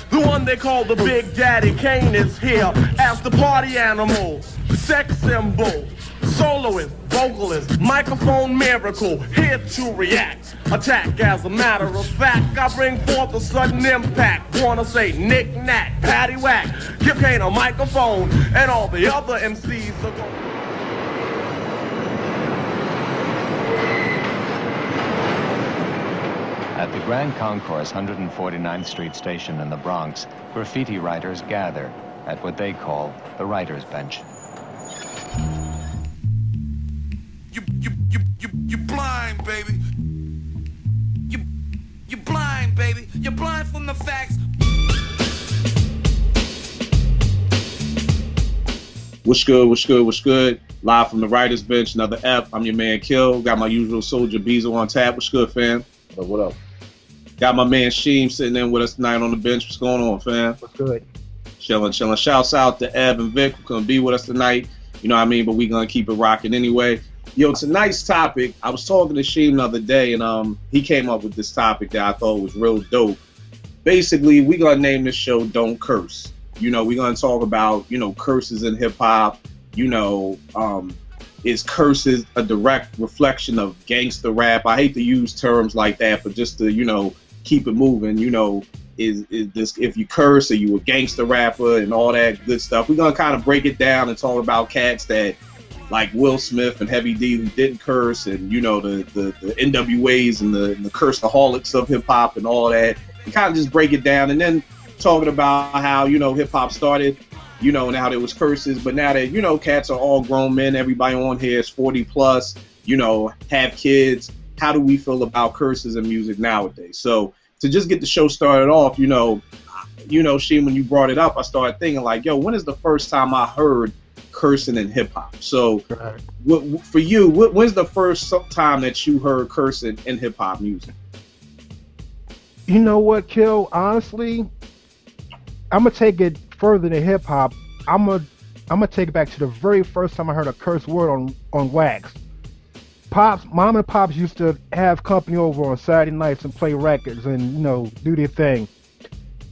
The one they call the Big Daddy Kane is here as the party animal, sex symbol, soloist, vocalist, microphone miracle, here to react, attack. As a matter of fact, I bring forth a sudden impact. Wanna say knick-knack, paddywhack, give Kane a microphone, and all the other MCs are going. At the Grand Concourse 149th Street station in the Bronx, graffiti writers gather at what they call the writer's bench. You blind, baby. You blind, baby. You're blind from the facts. What's good, what's good, what's good? Live from the writer's bench, another ep. I'm your man, Kill. Got my usual soldier, Beezel, on tap. What's good, fam? What up? Got my man, Sheem, sitting in with us tonight on the bench. What's going on, fam? What's good? Chilling. Shouts out to Eb and Vic who couldn't be with us tonight. You know what I mean? But we gonna keep it rocking anyway. Yo, tonight's topic, I was talking to Sheem the other day, and he came up with this topic that I thought was real dope. Basically, we gonna name this show Don't Curse. You know, we're gonna talk about, you know, curses in hip hop. You know, is curses a direct reflection of gangster rap? I hate to use terms like that, but just to, you know, keep it moving, you know, is this, if you curse, are you a gangster rapper and all that good stuff? We're gonna kind of break it down and talk about cats that like Will Smith and Heavy D who didn't curse, and you know, the NWAs and the curseaholics of hip hop and all that, and kind of just break it down, and then talking about how, you know, hip hop started, you know, and how there was curses, but now that, you know, cats are all grown men, everybody on here is 40 plus, you know, have kids. How do we feel about curses in music nowadays? So to just get the show started off, you know, Sheen, when you brought it up, I started thinking like, yo, when is the first time I heard cursing in hip hop? So for you, when's the first time that you heard cursing in hip hop music? You know what, Kill? Honestly, I'm gonna take it further than hip hop. I'm gonna take it back to the very first time I heard a curse word on wax. Mom and Pops used to have company over on Saturday nights and play records and, you know, do their thing.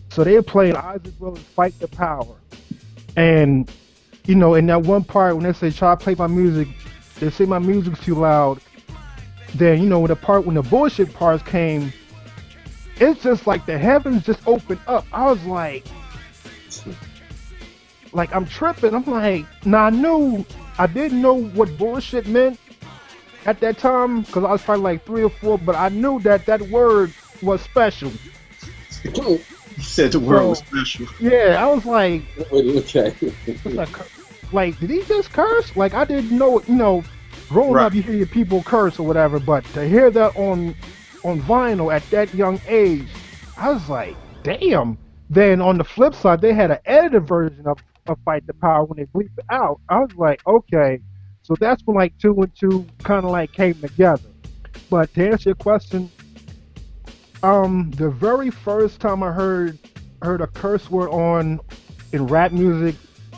So they were playing Isaac Willis' Fight the Power. And, you know, in that one part when they say try to play my music, they say my music's too loud. Then, you know, when the bullshit parts came, it's just like the heavens just opened up. I was like I'm tripping. I'm like, now I didn't know what bullshit meant at that time, because I was probably like 3 or 4, but I knew that word was special. You said the word was special. Yeah, I was like, okay. like, did he just curse? Like, I didn't know, you know, growing up you hear people curse or whatever, but to hear that on vinyl at that young age, I was like, damn. Then on the flip side, they had an edited version of Fight the Power when they bleeped it out. I was like, okay. So that's when like 2 and 2 kind of like came together. But to answer your question, the very first time I heard a curse word in rap music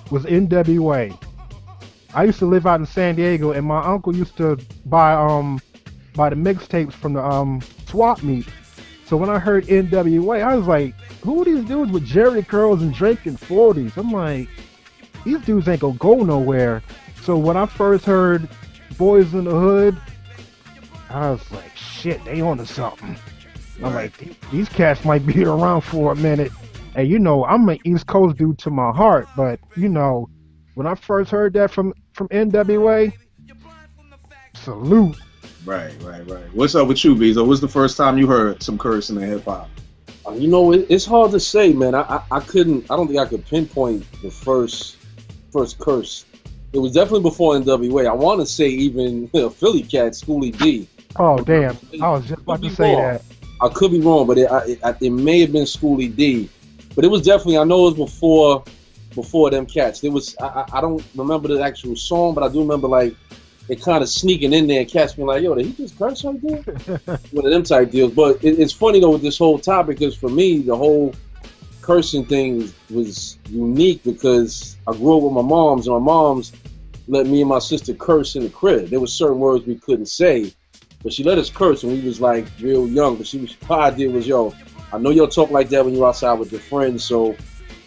was NWA. I used to live out in San Diego, and my uncle used to buy the mixtapes from the swap meet. So when I heard NWA, I was like, who are these dudes with Jerry curls and drinking 40s? I'm like, these dudes ain't gonna go nowhere. So when I first heard Boys in the Hood, I was like, shit, they onto something. I'm like, these cats might be around for a minute. And you know, I'm an East Coast dude to my heart, but you know, when I first heard that from NWA, salute. Right. What's up with you, Bezo? What's the first time you heard some cursing in hip hop? You know, it's hard to say, man. I don't think I could pinpoint the first curse. It was definitely before NWA. I want to say even Philly cat, Schoolie D. Oh, damn. I was just about to say that. I could be wrong, but it may have been Schoolie D. But it was definitely, I know it was before them cats. It was, I don't remember the actual song, but I do remember like it kind of sneaking in there and cats being like, yo, did he just curse right there? One of them type deals. But it's funny though with this whole topic, because for me, the whole cursing thing was unique because I grew up with my moms, and my moms let me and my sister curse in the crib. There were certain words we couldn't say, but she let us curse when we was like real young. But her idea was, yo, I know y'all talk like that when you're outside with your friends, so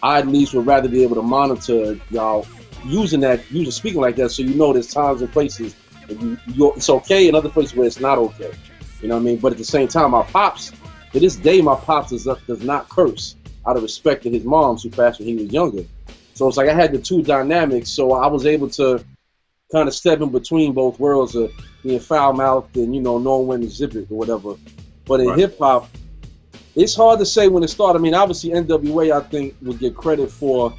I at least would rather be able to monitor y'all using speaking like that, so you know there's times and places that it's okay, and other places where it's not okay. You know what I mean? But at the same time, my pops, to this day, my pops does not curse out of respect to his moms who passed when he was younger. So it's like I had the two dynamics, so I was able to kind of step in between both worlds of being foul-mouthed and, you know, knowing when to zip it or whatever. But in hip-hop, it's hard to say when it started. I mean, obviously NWA, I think, would get credit for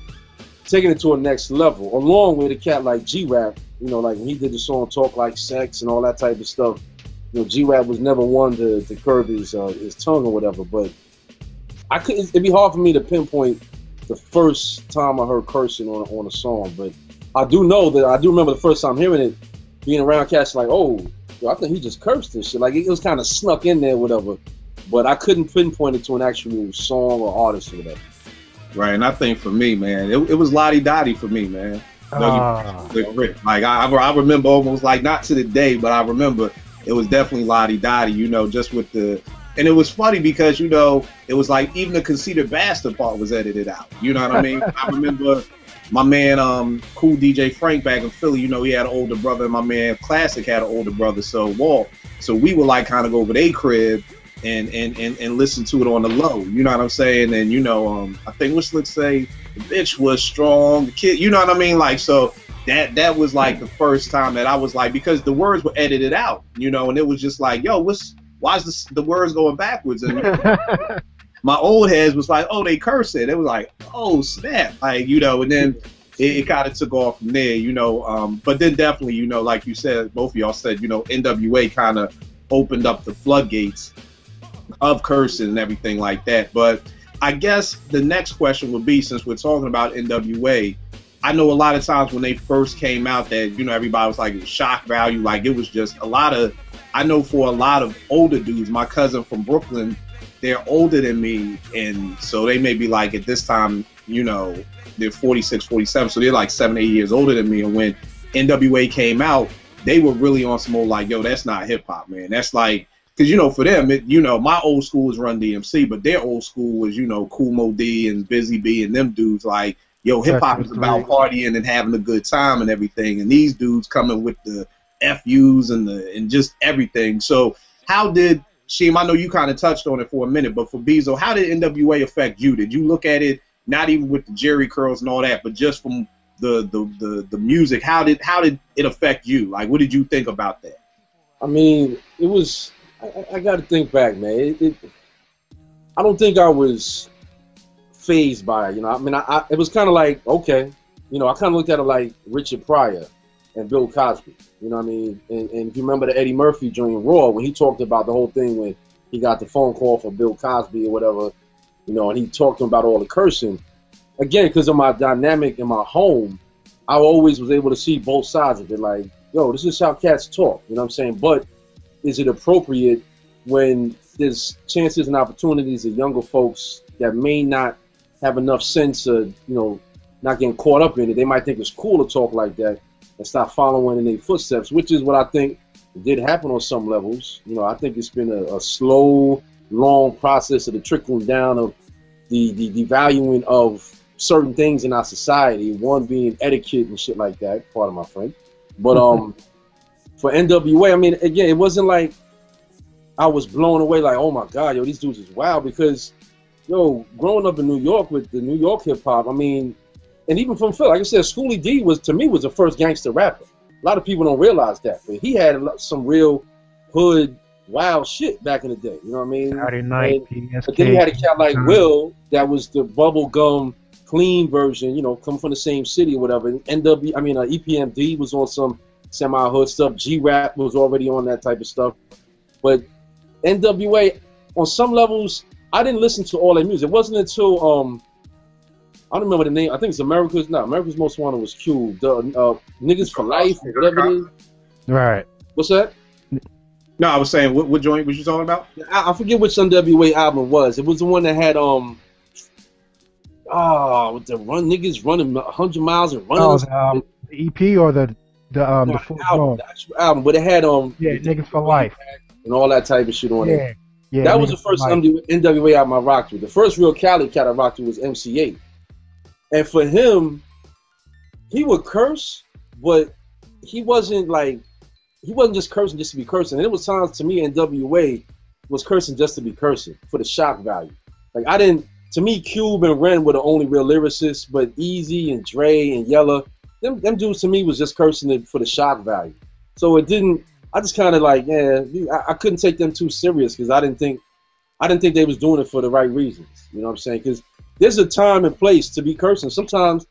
taking it to a next level, along with a cat like G-Rap. You know, like when he did the song Talk Like Sex and all that type of stuff. You know, G-Rap was never one to curb his tongue or whatever, but it'd be hard for me to pinpoint the first time I heard cursing on a song, but I do remember the first time hearing it, being around cats like, oh, yo, I think he just cursed this shit. Like it was kind of snuck in there, whatever. But I couldn't pinpoint it to an actual song or artist or whatever. Right, and I think for me, man, it was Lottie Dottie for me, man. Like I remember almost like not to the day, but I remember it was definitely Lottie Dottie, you know, just with and it was funny because, you know, it was like even the Conceited Bastard part was edited out. You know what I mean? I remember my man, Cool DJ Frank back in Philly, you know, he had an older brother, and my man Classic had an older brother, so Walt. So we would like kind of go over their crib and listen to it on the low. You know what I'm saying? And, you know, I think what Slick say, the bitch was strong, the kid, you know what I mean? Like, so that was like the first time that I was like, because the words were edited out, you know, and it was just like, yo, why is the words going backwards? And my old heads was like, oh, they curse it. It was like, oh, snap. Like, you know, and then it kind of took off from there, you know. But then definitely, you know, like you said, both of y'all said, you know, NWA kind of opened up the floodgates of cursing and everything like that. But I guess the next question would be, since we're talking about NWA, I know a lot of times when they first came out that, you know, everybody was like, it was shock value. Like, it was just I know for a lot of older dudes, my cousin from Brooklyn, they're older than me, and so they may be like, at this time, you know, they're 46, 47, so they're like 7, 8 years older than me. And when NWA came out, they were really on some old like, yo, that's not hip hop, man. That's like, because, you know, for them, you know, my old school was Run DMC, but their old school was, you know, Kool Moe Dee and Busy Bee and them dudes. Like, yo, hip hop is about partying and having a good time and everything. And these dudes coming with the FUs and just everything. So how did Sheem, I know you kind of touched on it for a minute, but for Bezo, how did NWA affect you? Did you look at it not even with the Jerry curls and all that, but just from the music? How did it affect you? Like, what did you think about that? I mean, it was. I got to think back, man. I don't think I was phased by it. You know, I mean, it was kind of like, okay, you know, I kind of looked at it like Richard Pryor and Bill Cosby. You know what I mean? And if you remember the Eddie Murphy joint Raw, when he talked about the whole thing when he got the phone call for Bill Cosby or whatever, you know, and he talked to him about all the cursing. Again, because of my dynamic in my home, I always was able to see both sides of it. Like, yo, this is how cats talk. You know what I'm saying? But is it appropriate when there's chances and opportunities of younger folks that may not have enough sense of, you know, not getting caught up in it? They might think it's cool to talk like that and start following in their footsteps, which is what I think did happen on some levels. You know, I think it's been a slow, long process of the trickling down of the devaluing of certain things in our society, one being etiquette and shit like that, part of my friend. But for NWA, I mean, again, it wasn't like I was blown away like, oh my God, yo, these dudes is wild, because, yo, growing up in New York with the New York hip hop, I mean, and even from Phil, like I said, Schoolie D was the first gangster rapper. A lot of people don't realize that, but he had some real hood wild shit back in the day. You know what I mean? Saturday Night, but then he had a cat like Will that was the bubblegum clean version, you know, coming from the same city or whatever. And EPMD was on some semi-hood stuff. G-Rap was already on that type of stuff. But NWA, on some levels, I didn't listen to all their music. It wasn't until I don't remember the name. I think it's America's Most Wanted was Q. The Niggas for Life, or whatever it is. Right. What's that? No, I was saying, what joint was you talking about? I forget which NWA album it was. It was the one that had with the Niggas running 100 miles and running. Oh, the EP or the full album, the actual album, but it had Niggas for Life and all that type of shit on it. Yeah, That was the niggas first like, NWA album I rocked with. The first real Cali cat I rocked with was MC8. And for him, he would curse, but he wasn't just cursing just to be cursing. And there was times to me NWA was cursing just to be cursing for the shock value. To me, Cube and Ren were the only real lyricists, but Easy and Dre and Yella, them dudes to me was just cursing for the shock value. So I just kind of I couldn't take them too serious because I didn't think they was doing it for the right reasons. You know what I'm saying? Because there's a time and place to be cursing. Sometimes,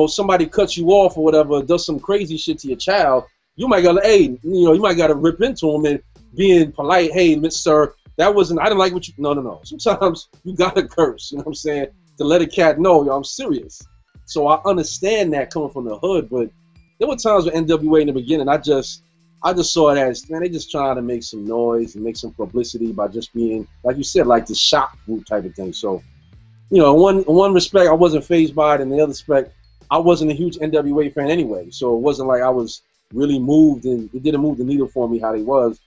somebody cuts you off or whatever, does some crazy shit to your child, you might you might gotta rip into him and being polite. Hey, Mr. I didn't like what you. No. Sometimes you gotta curse. You know what I'm saying? To let a cat know, I'm serious. So I understand that coming from the hood, but there were times with NWA in the beginning, I just saw it as, man, they just trying to make some noise and make some publicity by just being, like you said, like the shock group type of thing. So, in one respect, I wasn't fazed by it, and in the other respect, I wasn't a huge NWA fan anyway. So it wasn't like I was really moved, and it didn't move the needle for me how they was.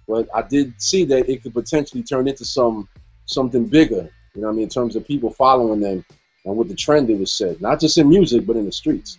But I did see that it could potentially turn into something bigger, you know what I mean, in terms of people following them and with the trend it was set, not just in music, but in the streets.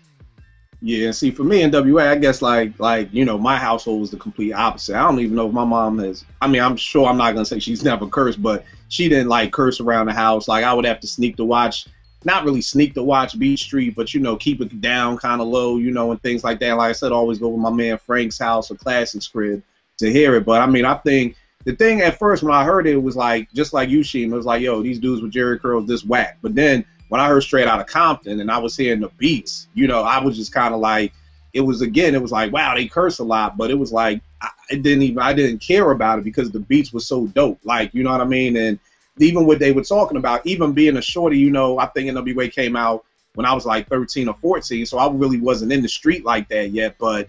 Yeah, see, for me, NWA, I guess my household was the complete opposite. I don't even know if my mom has. I mean, I'm sure I'm not gonna say she's never cursed, but she didn't curse around the house. I would have to sneak to watch, not really sneak to watch Beat Street, but keep it down kind of low, and things like that. Like I said, always go with my man Frank's house or Classic's crib to hear it. But I mean, I think the thing at first when I heard it was just like you, Sheem, it was like, yo, these dudes with Jerry curls this whack. But then when I heard Straight Outta Compton and I was hearing the beats, I was just kind of it was like, wow, they curse a lot, but it was I didn't care about it because the beats were so dope. You know what I mean? And even what they were talking about, even being a shorty, I think NWA came out when I was 13 or 14, so I really wasn't in the street like that yet. But,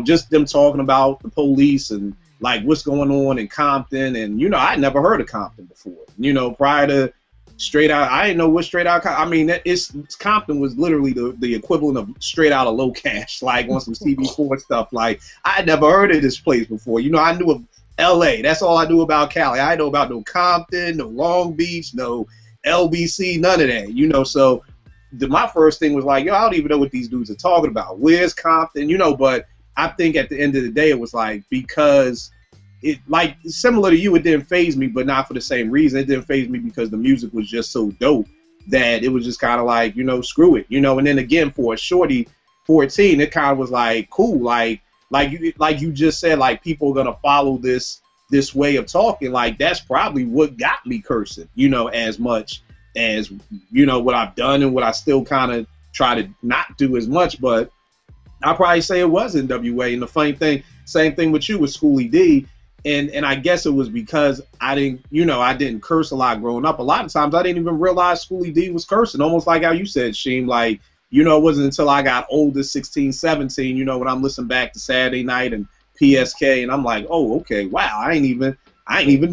just them talking about the police and what's going on in Compton. And, I'd never heard of Compton before, prior to Straight Out. I didn't know what Straight Out. I mean, Compton was literally the equivalent of Straight Out of Low Cash, on some CB4 stuff. I had never heard of this place before. I knew of L.A. That's all I knew about Cali. I didn't know about no Compton, no Long Beach, no LBC, none of that. So my first thing was yo, I don't even know what these dudes are talking about. Where's Compton? But I think at the end of the day, it was because it similar to you, it didn't faze me, but not for the same reason. It didn't faze me because the music was just so dope that it was just kind of screw it, And then again, for a shorty 14, it kind of was cool, like you just said, people are gonna follow this way of talking. That's probably what got me cursing, as much as what I've done and what I still kind of try to not do as much. But I'll probably say it was NWA. And the funny thing, same thing with you with Schoolie D. And I guess it was because I didn't curse a lot growing up. A lot of times I didn't even realize Schoolie D was cursing, almost like how you said, Sheem. It wasn't until I got older, 16, 17, when I'm listening back to Saturday Night and PSK, and I'm like, oh, okay, wow, I ain't even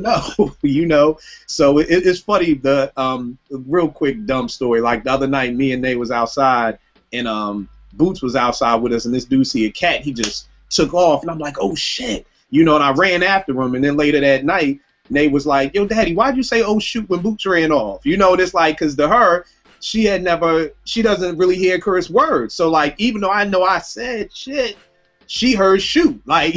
know, So it's funny, the real quick dumb story. The other night, me and Nate was outside, and Boots was outside with us, and this dude see a cat, he just took off, and I'm like, oh shit, and I ran after him, and then later that night, Nate was like, yo, Daddy, why'd you say oh shoot when Boots ran off? It's because to her, she doesn't really hear curse words, so even though I know I said shit, she heard shoot. I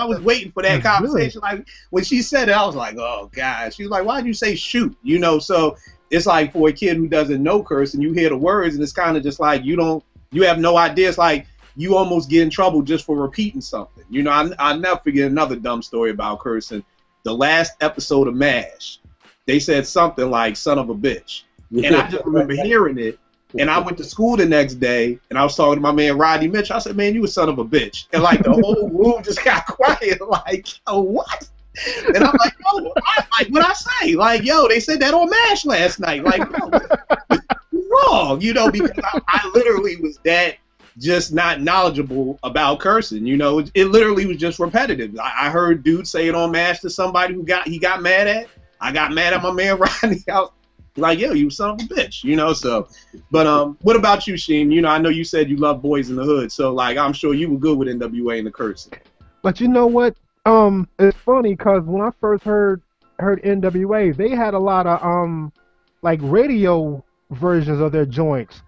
was waiting for that conversation. When she said it, I was like, oh God. She was like, why'd you say shoot? So it's for a kid who doesn't know curse and you hear the words and it's kind of just you have no idea. It's you almost get in trouble just for repeating something. I'll never forget another dumb story about cursing. The last episode of MASH, they said something like son of a bitch. And I just remember hearing it. And I went to school the next day, and I was talking to my man Rodney Mitch. I said, man, you a son of a bitch. And the whole room just got quiet, oh, what? And I'm like, yo, what'd I say? Yo, they said that on MASH last night. Wrong, because I literally was that just not knowledgeable about cursing. It literally was just repetitive. I heard dudes say it on MASH to somebody he got mad at. I got mad at my man Rodney. Yo, you son of a bitch, so. But what about you, Sheem? I know you said you love Boys in the Hood, so I'm sure you were good with NWA and the cursing. But you know what? It's funny because when I first heard heard NWA, they had a lot of like radio versions of their joints.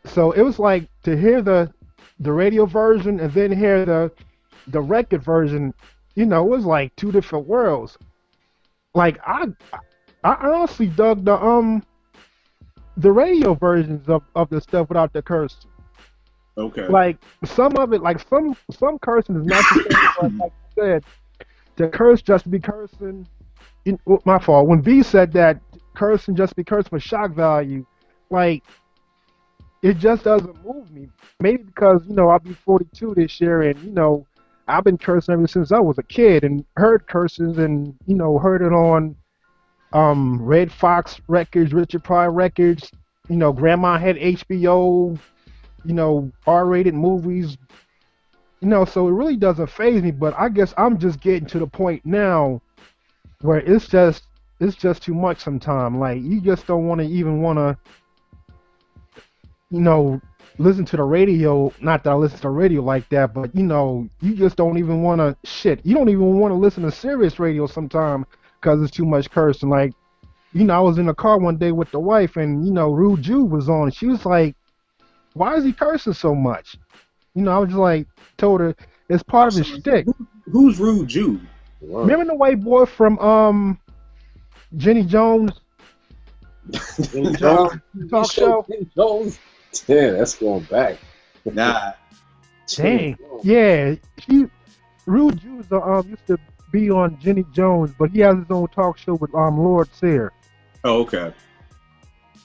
So it was like to hear the radio version and then hear the record version, you know, it was like two different worlds. Like I honestly dug the radio versions of the stuff without the curse. Okay. Like some of it, like some cursing is necessary, but like you said, to curse just to be cursing. My fault. When B said that cursing just be cursing for shock value, like it just doesn't move me. Maybe because, you know, I'll be 42 this year, and you know, I've been cursing ever since I was a kid, and heard curses, and you know, heard it on Red Fox records, Richard Pryor records. You know, Grandma had HBO. You know, R-rated movies. You know, so it really doesn't faze me. But I guess I'm just getting to the point now where it's just too much sometimes. Like you just don't want to, you know, listen to the radio. Not that I listen to the radio like that, but you know, you just don't even want to You don't even want to listen to serious radio sometimes because it's too much cursing. Like, you know, I was in the car one day with the wife, and you know, Rude Jude was on. She was like, "Why is he cursing so much?" You know, I was just like, told her it's part of his shtick. Who's Rude Jude? Wow. Remember the white boy from Jenny Jones? Jenny Jones. Talk show? Jenny Jones. Yeah, that's going back. Nah. Dang. Yeah. Rude Jude used to be on Jenny Jones, but he has his own talk show with Lord Sear. Oh, okay.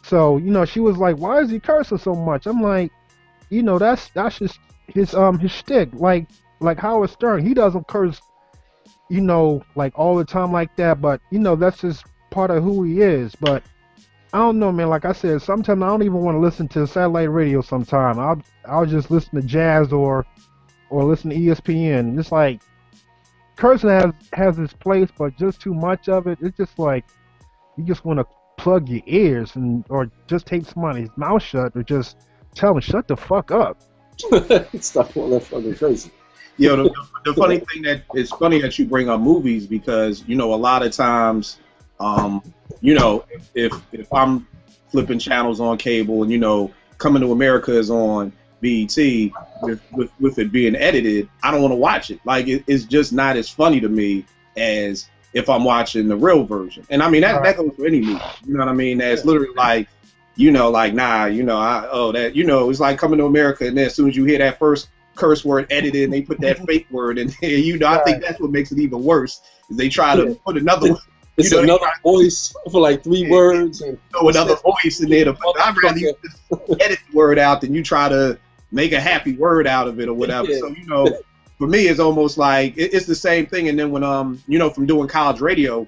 So, you know, she was like, "Why is he cursing so much?" I'm like, you know, that's just his shtick. Like Howard Stern, he doesn't curse, you know, like all the time like that, but you know, that's just part of who he is. But I don't know, man. Like I said, sometimes I don't even want to listen to satellite radio. Sometimes I'll just listen to jazz or listen to ESPN. Just like cursing has its place, but just too much of it, it's just like you just want to plug your ears or just tape somebody's mouth shut or just tell them shut the fuck up. Stop all that fucking crazy. Yo, the funny thing that it's funny that you bring up movies because, you know, a lot of times, you know, if I'm flipping channels on cable and, you know, Coming to America is on BET, with it being edited, I don't want to watch it. Like, it's just not as funny to me as if I'm watching the real version. And I mean, that goes for any movie. You know what I mean? That's literally like, you know, like, nah, you know, that, you know, it's like Coming to America, and then as soon as you hear that first curse word edited and they put that fake word in there, you know, I think that's what makes it even worse, is they try to put another one. It's another voice for like 3 words. And another voice in there. I'd rather you just edit the word out than you try to make a happy word out of it or whatever. Yeah. So, you know, for me, it's almost like, it's the same thing. And then when, you know, from doing college radio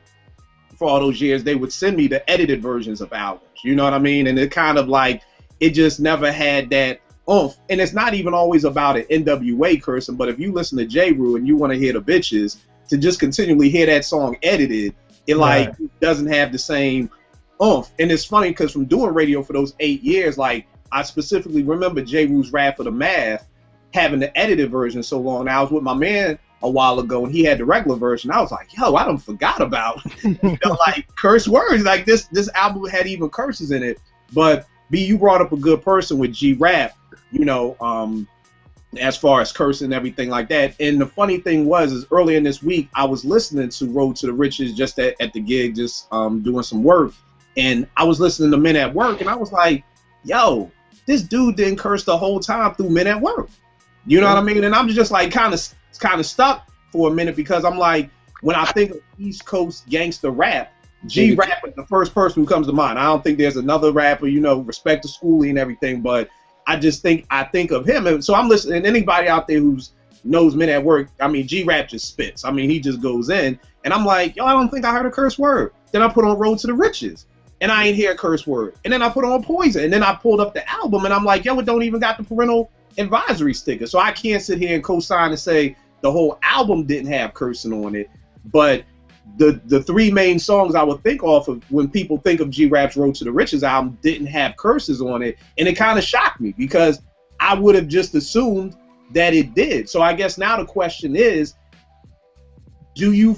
for all those years, they would send me the edited versions of albums. You know what I mean? And it kind of like, it just never had that oomph. And it's not even always about an NWA cursing, but if you listen to J. Rue and you want to hear the bitches, to just continually hear that song edited, it like doesn't have the same oomph. And it's funny because from doing radio for those 8 years, like I specifically remember J. Rue's Rap for the Math having the edited version so long. Now I was with my man a while ago and he had the regular version. I was like, yo, I done forgot about, you know, like curse words. Like this album had even curses in it. But B, you brought up a good person with G-Rap, you know, as far as cursing and everything like that. And the funny thing is earlier in this week, I was listening to Road to the Riches just at the gig, just doing some work. And I was listening to Men at Work and I was like, yo, this dude didn't curse the whole time through Men at Work. You know what I mean? And I'm just like kind of stuck for a minute because I'm like, when I think of East Coast gangster rap, G-Rap is the first person who comes to mind. I don't think there's another rapper, you know, respect to Schoolie and everything, but I think of him. And so I'm listening, and anybody out there who knows Men at Work, I mean, G-Rap just spits. I mean, he just goes in, and I'm like, yo, I don't think I heard a curse word. Then I put on Road to the Riches, and I ain't hear a curse word. And then I put on Poison, and then I pulled up the album, and I'm like, yo, it don't even got the parental advisory sticker. So I can't sit here and co-sign and say the whole album didn't have cursing on it, but the 3 main songs I would think off of when people think of G-Rap's Road to the Riches album didn't have curses on it, and it kind of shocked me because I would have just assumed that it did. So I guess now the question is, do you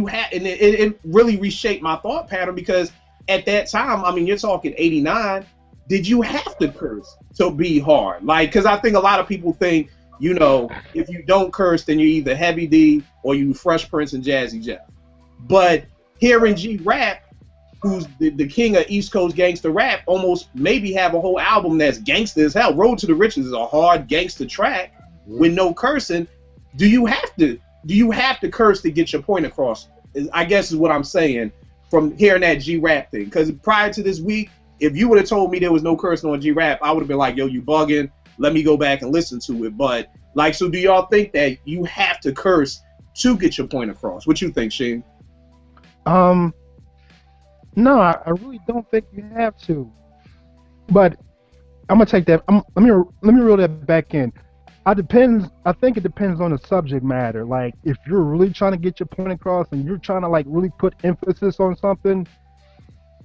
have, and it really reshaped my thought pattern, because at that time, I mean, you're talking 89, did you have to curse to be hard? Like, because I think a lot of people think, you know, if you don't curse, then you're either Heavy D or you Fresh Prince and Jazzy Jeff. But hearing G-Rap, who's the king of East Coast gangster rap, almost maybe have a whole album that's gangster as hell. Road to the Riches is a hard gangster track with no cursing. Do you have to curse to get your point across? I guess is what I'm saying from hearing that G-Rap thing. Because prior to this week, if you would have told me there was no cursing on G-Rap, I would have been like, yo, you bugging. Let me go back and listen to it. But, like, so do y'all think that you have to curse to get your point across? What you think, Sheen? No, I really don't think you have to. But I'm gonna take that. Let me reel that back in. I think it depends on the subject matter. Like, if you're really trying to get your point across and you're trying to like really put emphasis on something,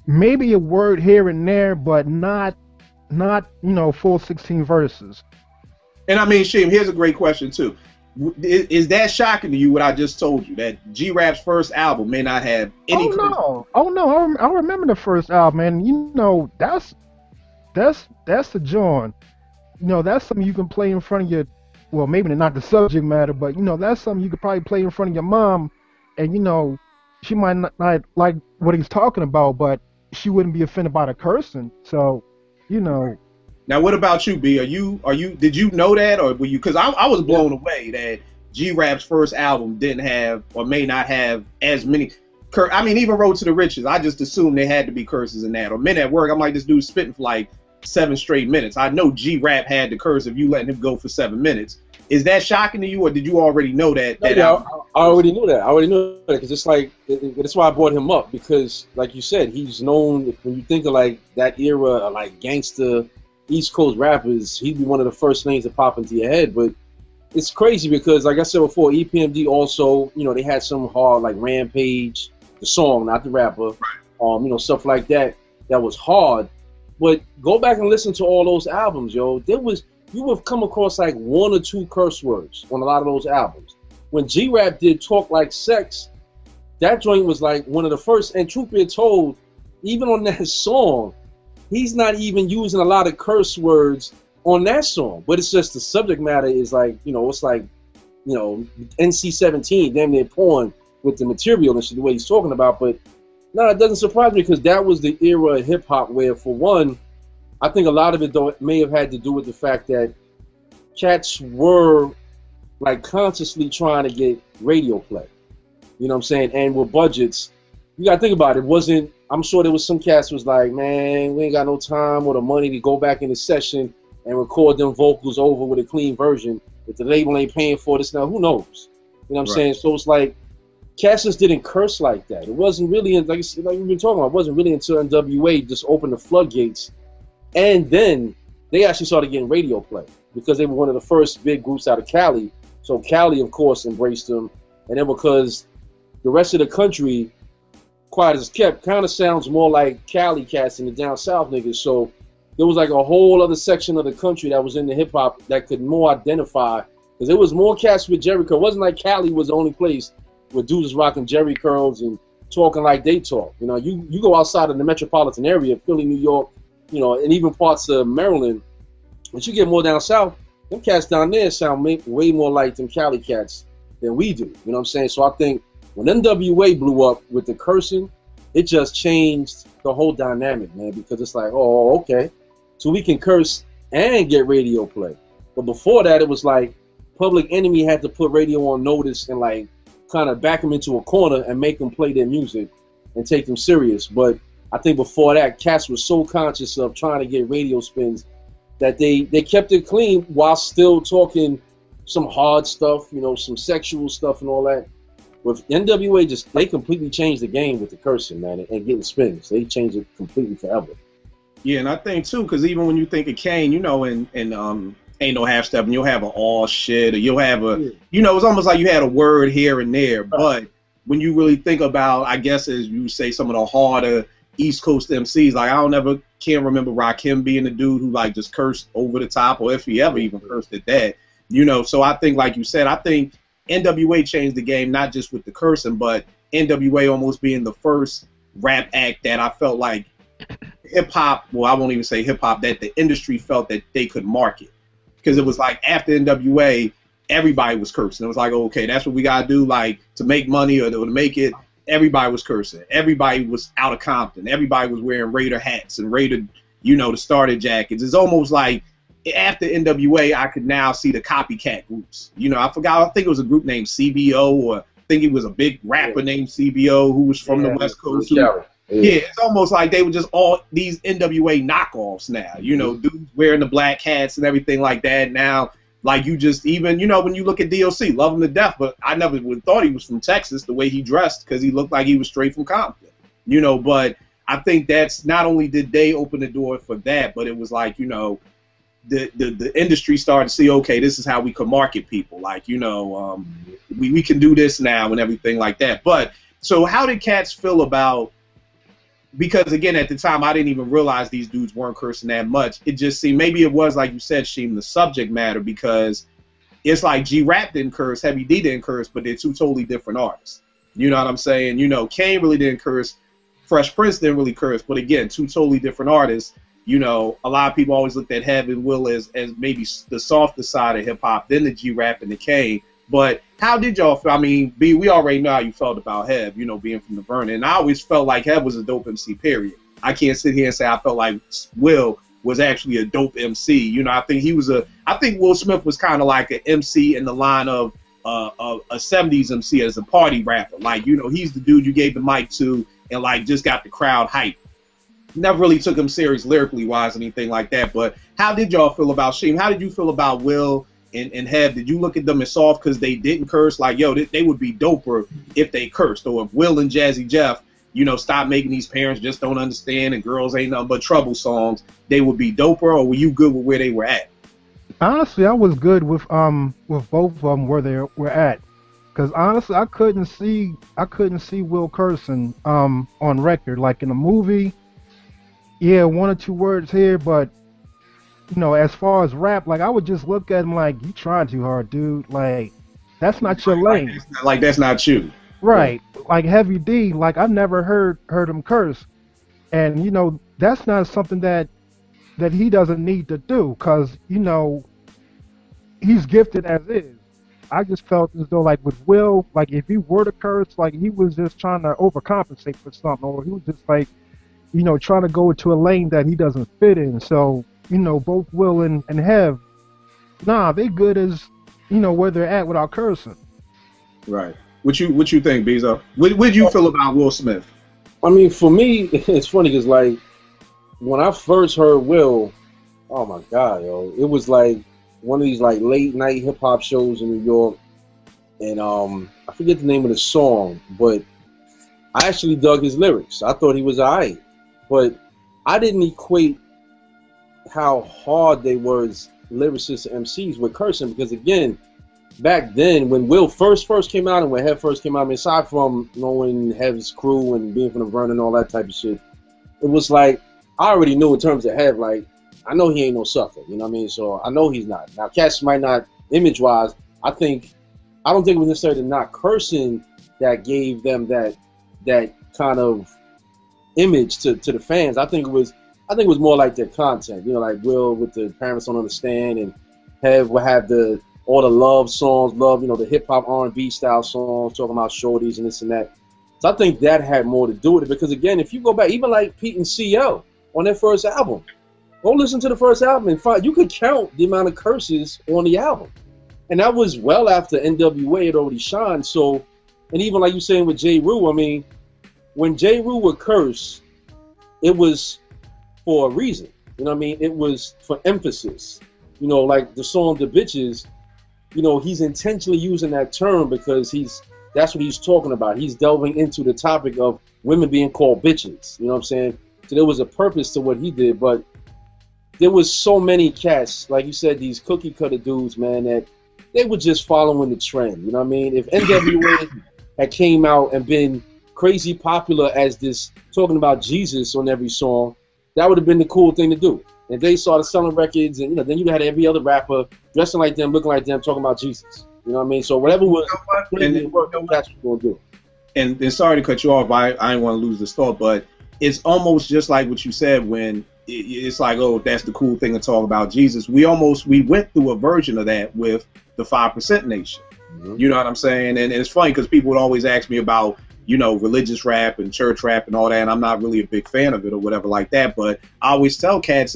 maybe a word here and there, but not full 16 verses. And I mean, Sheen, here's a great question too. Is that shocking to you, what I just told you, that G-Rap's first album may not have any... Oh no, I remember the first album, and you know, that's the joint. You know, that's something you can play in front of your, well, maybe not the subject matter, but you know, that's something you could probably play in front of your mom, and you know, she might not like what he's talking about, but she wouldn't be offended by the cursing. So, you know. Now, what about you, B? Did you know that, or were you? Because I was blown away that G-Rap's first album didn't have, or may not have, as many. I mean, even Road to the Riches, I just assumed there had to be curses in that. Or Men at Work, I'm like, this dude's spitting for like 7 straight minutes. I know G-Rap had to curse if you letting him go for 7 minutes. Is that shocking to you, or did you already know that? I already knew that. I already knew that, because it's like, that's why I brought him up, because like you said, he's known, when you think of like that era of like gangster East Coast rappers, he'd be one of the first names that pop into your head. But it's crazy because, like I said before, EPMD also, you know, they had some hard, like Rampage, the song, not the rapper, you know, stuff like that was hard. But go back and listen to all those albums, yo. You would have come across like 1 or 2 curse words on a lot of those albums. When G-Rap did Talk Like Sex, that joint was like one of the first. And truth be told, even on that song, he's not even using a lot of curse words on that song, but it's just the subject matter is like, you know, it's like, you know, NC-17, damn near porn with the material and shit, the way he's talking about. But no, it doesn't surprise me, because that was the era of hip hop where, for one, I think a lot of it though may have had to do with the fact that cats were like consciously trying to get radio play. You know what I'm saying? And with budgets, you gotta think about it. I'm sure there was some cats was like, man, we ain't got no time or the money to go back in the session and record them vocals over with a clean version. If the label ain't paying for this now, who knows? You know what I'm saying? So it's like, cats just didn't curse like that. It wasn't really, like we've been talking about, it wasn't really until NWA just opened the floodgates. And then they actually started getting radio play, because they were one of the first big groups out of Cali. So Cali, of course, embraced them. And then because the rest of the country, quiet as kept, kind of sounds more like Cali cats and the down south niggas. So there was like a whole other section of the country that was in the hip hop that could more identify, because there was more cats with Jerry curls. It wasn't like Cali was the only place where dudes was rocking Jerry curls and talking like they talk. You know, you go outside of the metropolitan area, Philly, New York, you know, and even parts of Maryland. Once you get more down south, them cats down there sound way more like them Cali cats than we do. You know what I'm saying? So I think when NWA blew up with the cursing, it just changed the whole dynamic, man, because it's like, oh, okay, so we can curse and get radio play. But before that, it was like Public Enemy had to put radio on notice and like kind of back them into a corner and make them play their music and take them serious. But I think before that, cats was so conscious of trying to get radio spins that they kept it clean while still talking some hard stuff, you know, some sexual stuff and all that. With NWA, they completely changed the game with the cursing, man, and getting spins. They changed it completely forever. Yeah, and I think too, because even when you think of Kane, you know, and Ain't No Half Step, and you'll have a all shit, or you'll have a, you know, it's almost like you had a word here and there. But when you really think about, I guess, as you say, some of the harder East Coast MCs, like can't remember Rakim being the dude who like just cursed over the top, or if he ever even cursed at that, you know. So I think, like you said, I think NWA changed the game, not just with the cursing, but NWA almost being the first rap act that I felt like hip hop, well, I won't even say hip hop, that the industry felt that they could market. Because it was like after NWA, everybody was cursing. It was like, okay, that's what we got to do, like to make money or to make it. Everybody was cursing. Everybody was out of Compton. Everybody was wearing Raider hats and Raider, you know, the starter jackets. It's almost like after NWA, I could now see the copycat groups. You know, I think it was a group named CBO, or I think it was a big rapper named CBO who was from the West Coast. Yeah, it's almost like they were just all these NWA knockoffs now. You know, dudes wearing the black hats and everything like that. Now, like you just even, you know, when you look at DOC, love him to death, but I never would have thought he was from Texas the way he dressed, because he looked like he was straight from Compton. You know, but I think that's not only did they open the door for that, but it was like, you know, the industry started to see, okay, this is how we could market people. Like, you know, we can do this now and everything like that. But so how did cats feel about, because again, at the time, I didn't even realize these dudes weren't cursing that much. It just seemed, maybe it was like you said, Sheem, the subject matter, because it's like G-Rap didn't curse, Heavy D didn't curse, but they're two totally different artists. You know what I'm saying? You know, Kane really didn't curse, Fresh Prince didn't really curse, but again, two totally different artists. You know, a lot of people always looked at Hev and Will as maybe the softer side of hip-hop, then the G-Rap and the Kane. But how did y'all feel? I mean, B, we already know how you felt about Hev, you know, being from the Vernon. And I always felt like Hev was a dope MC, period. I can't sit here and say I felt like Will was actually a dope MC. You know, I think Will Smith was kind of like an MC in the line of a 70s MC as a party rapper. Like, you know, he's the dude you gave the mic to and, like, just got the crowd hyped. Never really took him serious lyrically wise, anything like that. But how did y'all feel about Sheem? How did you feel about Will and Hev? Did you look at them as soft because they didn't curse? Like, yo, they would be doper if they cursed. Or if Will and Jazzy Jeff, you know, stop making these parents just don't understand and girls ain't nothing but trouble songs, they would be doper? Or were you good with where they were at? Honestly, I was good with both of them where they were at. Because honestly, I couldn't see Will cursing on record. Like in a movie, yeah, one or two words here, but you know, as far as rap, like I would just look at him like, you trying too hard, dude. Like, that's not your lane. Like that's not you. Right. Like Heavy D, like I've never heard him curse. And you know, that's not something that he doesn't need to do, because, you know, he's gifted as is. I just felt as though, like with Will, like if he were to curse, like he was just trying to overcompensate for something, or he was just like, you know, trying to go into a lane that he doesn't fit in. So, you know, both Will and Hev, nah, they good as, you know, where they're at without cursing. Right. What you think, Bezo? What did you feel about Will Smith? I mean, for me, it's funny because, like, when I first heard Will, oh my God, yo, it was like one of these like late night hip hop shows in New York, and I forget the name of the song, but I actually dug his lyrics. I thought he was alright, but I didn't equate how hard they were as lyricists and MCs with cursing, because again, back then when Will first came out and when Hev first came out, I mean, aside from knowing Hev's crew and being from the Vernon and all that type of shit, it was like I already knew in terms of Hev, like I know he ain't no sucker, you know what I mean? So I know he's not. Now cats might not, image wise, I don't think it was necessarily not cursing that gave them that kind of image to the fans. I think it was more like their content, you know, like Will with the Parents Don't Understand, and Hev will have all the love songs, you know, the hip hop R&B style songs talking about shorties and this and that. So I think that had more to do with it, because again, if you go back, even like Pete and CL on their first album, go listen to the first album and find, you could count the amount of curses on the album. And that was well after NWA had already shined. So, and even like you saying with J. Rue, I mean, when J. Rue would curse, it was for a reason. You know what I mean? It was for emphasis. You know, like the song The Bitches, you know, he's intentionally using that term because that's what he's talking about. He's delving into the topic of women being called bitches. You know what I'm saying? So there was a purpose to what he did, but there was so many cats, like you said, these cookie cutter dudes, man, that they were just following the trend. You know what I mean? If NWA had came out and been crazy popular as this, talking about Jesus on every song, that would have been the cool thing to do. If they started selling records, and you know, then you had every other rapper dressing like them, looking like them, talking about Jesus. You know what I mean? So whatever was And work, that's what we're gonna do. And sorry to cut you off, I didn't want to lose this thought, but it's almost just like what you said when it's like, oh, that's the cool thing to talk about Jesus. We went through a version of that with the 5% Nation. You know what I'm saying? And it's funny because people would always ask me about, you know, religious rap and church rap and all that, and I'm not really a big fan of it or whatever like that. But I always tell cats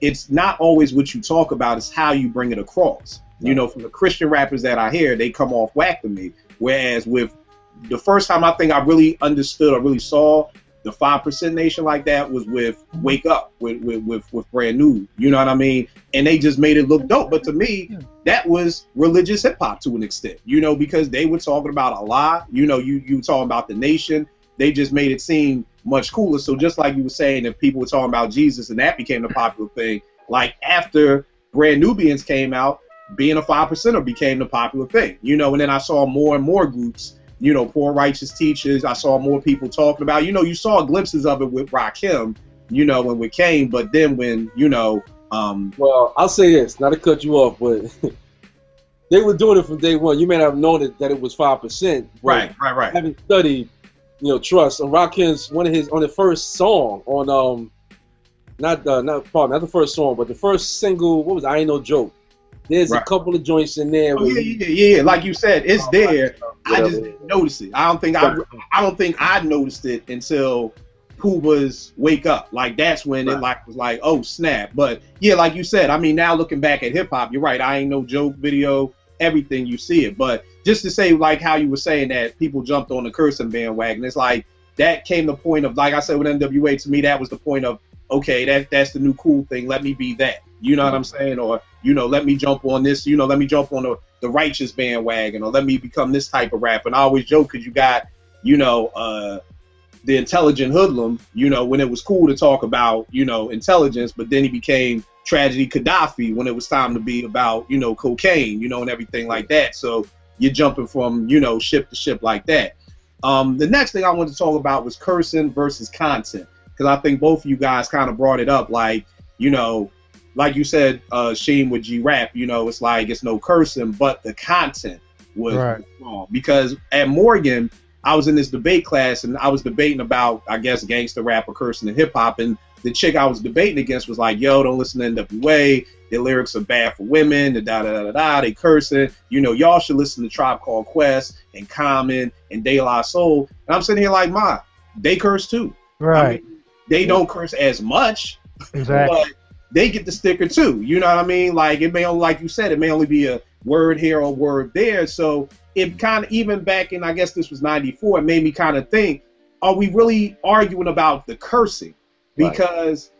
it's not always what you talk about, it's how you bring it across. Right. You know, from the Christian rappers that I hear, they come off whack to me. Whereas with the first time I think I really understood or really saw the 5% Nation like that was with Wake Up with Brand New. You know what I mean? And they just made it look dope. But to me, that was religious hip hop to an extent, you know, because they were talking about Allah. You know, you talking about the nation. They just made it seem much cooler. So just like you were saying, if people were talking about Jesus and that became the popular thing, like after Brand Nubians came out, being a 5%er became the popular thing, you know. And then I saw more and more groups, you know, Poor Righteous Teachers. I saw more people talking about, you know, you saw glimpses of it with Rakim, you know, and with Kane. But then when, you know, well, I'll say this, not to cut you off, but they were doing it from day one. You may not have known that it was 5%. Right. Having studied, you know, Trust, and Rakim's on the first song on not the first song, but the first single. What was it? I Ain't No Joke. There's a couple of joints in there. Yeah. Like you said, it's there. I just didn't notice it. I don't think I noticed it until who was Wake Up. Like that's when it was like, oh snap. But yeah, like you said, I mean, now looking back at hip hop, you're right. I Ain't No Joke video, everything, you see it. But just to say, like how you were saying that people jumped on the cursing bandwagon, it's like that came the point of, like I said with NWA, to me that was the point of, okay, that's the new cool thing. Let me be that. You know what I'm saying? Or, you know, let me jump on this, you know, let me jump on the righteous bandwagon, or let me become this type of rapper. And I always joke because you got, you know, the intelligent hoodlum, you know, when it was cool to talk about, you know, intelligence, but then he became Tragedy Gaddafi when it was time to be about, you know, cocaine, you know, and everything like that. So you're jumping from, you know, ship to ship like that. The next thing I wanted to talk about was cursing versus content, because I think both of you guys kind of brought it up, like, you know, like you said, Sheen with G-Rap, you know, it's like it's no cursing, but the content was wrong. Because at Morgan, I was in this debate class and I was debating about, I guess, gangster rap or cursing in hip hop, and the chick I was debating against was like, yo, don't listen to NWA, their lyrics are bad for women, they cursing, you know, y'all should listen to Tribe Called Quest and Common and De La Soul. And I'm sitting here like, Ma, they curse too. Right. I mean, they don't curse as much, exactly, but they get the sticker too. You know what I mean? Like, it may only, like you said, it may only be a word here or a word there. So it kind of, even back in, I guess this was 94, it made me kind of think, are we really arguing about the cursing? Because,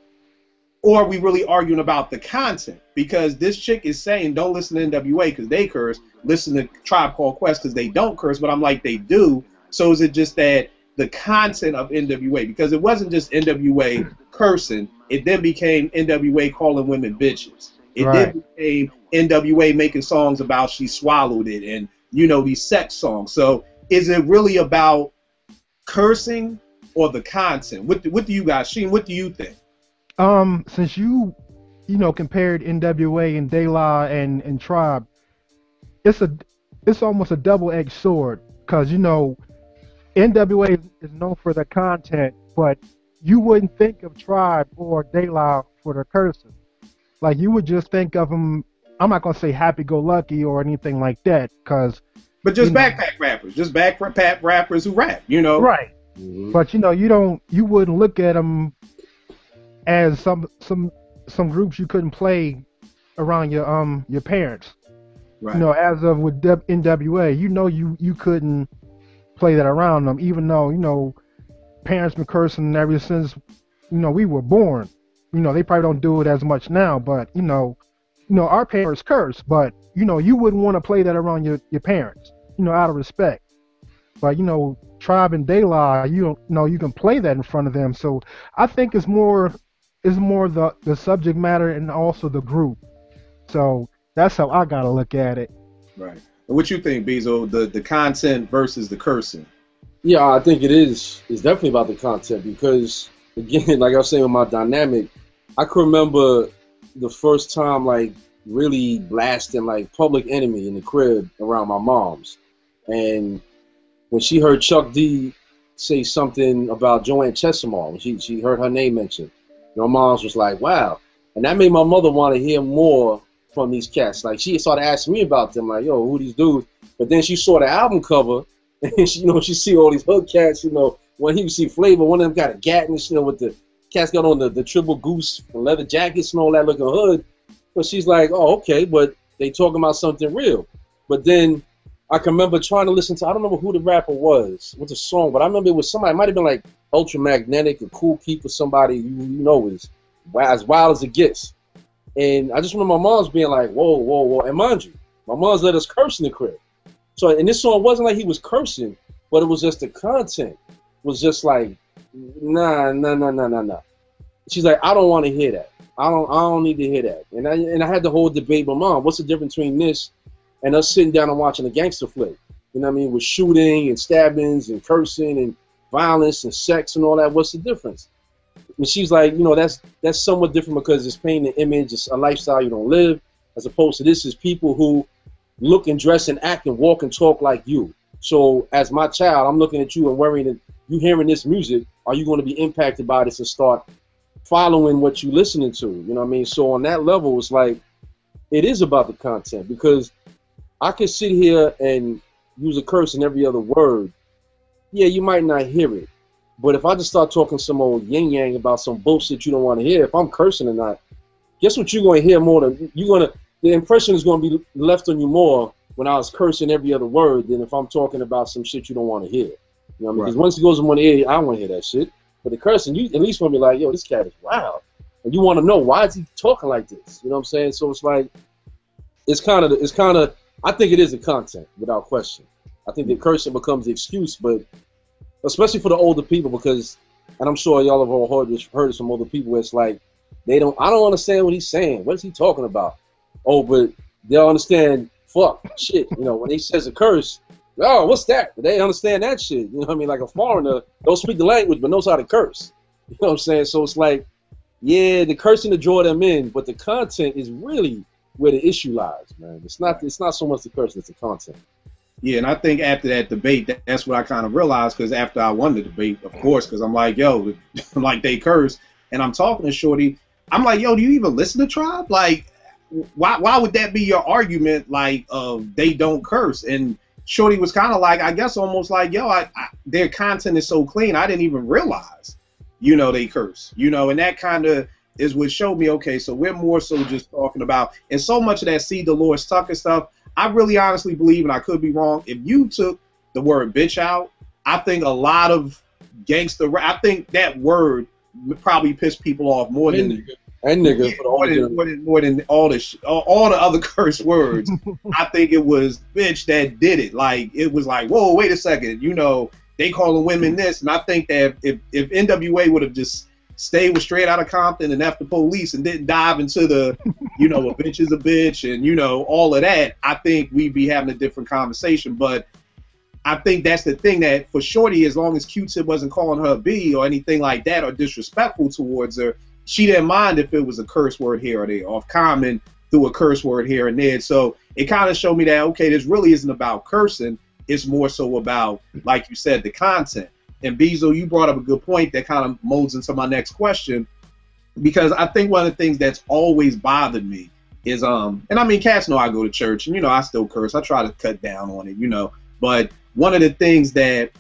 or are we really arguing about the content? Because this chick is saying, don't listen to NWA because they curse, listen to Tribe Called Quest because they don't curse, but I'm like, they do. So is it just that the content of NWA, because it wasn't just NWA cursing, it then became NWA calling women bitches. It then became NWA making songs about she swallowed it and, you know, these sex songs. So is it really about cursing or the content? What do you guys, Sheen, what do you think? Since you know, compared NWA and De La and Tribe, it's almost a double-edged sword, because, you know, NWA is known for the content, but you wouldn't think of Tribe or De La for the cursing. Like, you would just think of them, I'm not going to say happy-go-lucky or anything like that, because... But just backpack rappers, just backpack rappers who rap, you know? Right. Mm-hmm. But, you know, you wouldn't look at them as some groups you couldn't play around your parents. Right. You know, as of with NWA, you know, you couldn't play that around them, even though, you know, parents been cursing ever since, you know, we were born. You know, they probably don't do it as much now, but you know, our parents curse, but you know, you wouldn't want to play that around your parents, you know, out of respect. But you know, Tribe and De La, you know, you can play that in front of them. So I think it's more the subject matter and also the group. So that's how I gotta look at it. Right. What you think, Bezo? The content versus the cursing? Yeah, I think it's definitely about the content, because again, like I was saying with my dynamic, I can remember the first time, like really blasting like Public Enemy in the crib around my mom's. And when she heard Chuck D say something about Joanne Chesimard, when she heard her name mentioned, my mom's was like, wow. And that made my mother want to hear more from these cats. Like, she started asking me about them, like, yo, who these dudes? But then she saw the album cover, and she, she see all these hood cats, when he see Flavor, one of them got a Gatton, with the cats got on the triple goose leather jackets and all that looking hood. But she's like, oh, okay, but they talking about something real. But then I can remember trying to listen to, I don't remember who the rapper was, what's the song, but I remember it was somebody, it might have been like Ultramagnetic or Cool Keep or somebody is as wild as it gets. And I just remember my mom's being like, whoa, whoa, whoa. And mind you, my mom's let us curse in the crib. So, and this song wasn't like he was cursing, but it was just the content was just like, nah. She's like, I don't want to hear that. I don't need to hear that. And I had the whole debate with Mom. What's the difference between this and us sitting down and watching a gangster flick? You know what I mean? With shooting and stabbings and cursing and violence and sex and all that. What's the difference? And she's like, that's somewhat different because it's painting an image, it's a lifestyle you don't live, as opposed to this is people who look and dress and act and walk and talk like you. So as my child, I'm looking at you and worrying that you hearing this music, are you going to be impacted by this and start following what you're listening to? You know what I mean? So on that level, it's like, it is about the content, because I could sit here and use a curse in every other word. Yeah, you might not hear it. But if I just start talking some old yin-yang about some bullshit you don't want to hear, if I'm cursing or not, guess what you're going to hear more than, the impression is going to be left on you more when I was cursing every other word than if I'm talking about some shit you don't want to hear. You know what I mean? Because once it goes in one ear, I don't want to hear that shit. But the cursing, you at least want to be like, yo, this cat is wild. And you want to know, why is he talking like this? You know what I'm saying? So it's like, it's kind of, I think it is the content, without question. I think the cursing becomes the excuse, but especially for the older people, because, and I'm sure y'all have all heard of some older people where it's like, I don't understand what he's saying. What is he talking about? Oh, but they'll understand, fuck, shit. When he says a curse, oh, what's that? They understand that shit. You know what I mean? Like a foreigner, don't speak the language, but knows how to curse. You know what I'm saying? So it's like, yeah, the cursing to draw them in, but the content is really where the issue lies, man. It's not so much the cursing, it's the content. Yeah, and I think after that debate, that's what I kind of realized, because after I won the debate, of course, because I'm like, yo, like they curse, and I'm talking to Shorty, I'm like, yo, do you even listen to Tribe? Like, why would that be your argument, like, they don't curse? And Shorty was kind of like, I guess almost like, yo, their content is so clean, I didn't even realize, they curse, and that kind of is what showed me, okay, so we're more so just talking about, and so much of that C. Dolores Tucker stuff, I really honestly believe, and I could be wrong, if you took the word bitch out, I think a lot of gangster rap, I think that word probably pissed people off more than nigga, more than all the other curse words. I think it was bitch that did it. Like, it was like, whoa, wait a second, they calling women this, and I think that if NWA would have just stayed with Straight Outta Compton and F the Police and didn't dive into the, a bitch is a bitch and, all of that, I think we'd be having a different conversation. But I think that's the thing, that for Shorty, as long as Q-Tip wasn't calling her a B or anything like that or disrespectful towards her, she didn't mind if it was a curse word here or there, or if Common threw a curse word here and there. So it kind of showed me that, okay, this really isn't about cursing. It's more so about, like you said, the content. And Bezo, you brought up a good point that kind of molds into my next question, because I think one of the things that's always bothered me is, and I mean, cats know I go to church, and, I still curse. I try to cut down on it, but one of the things that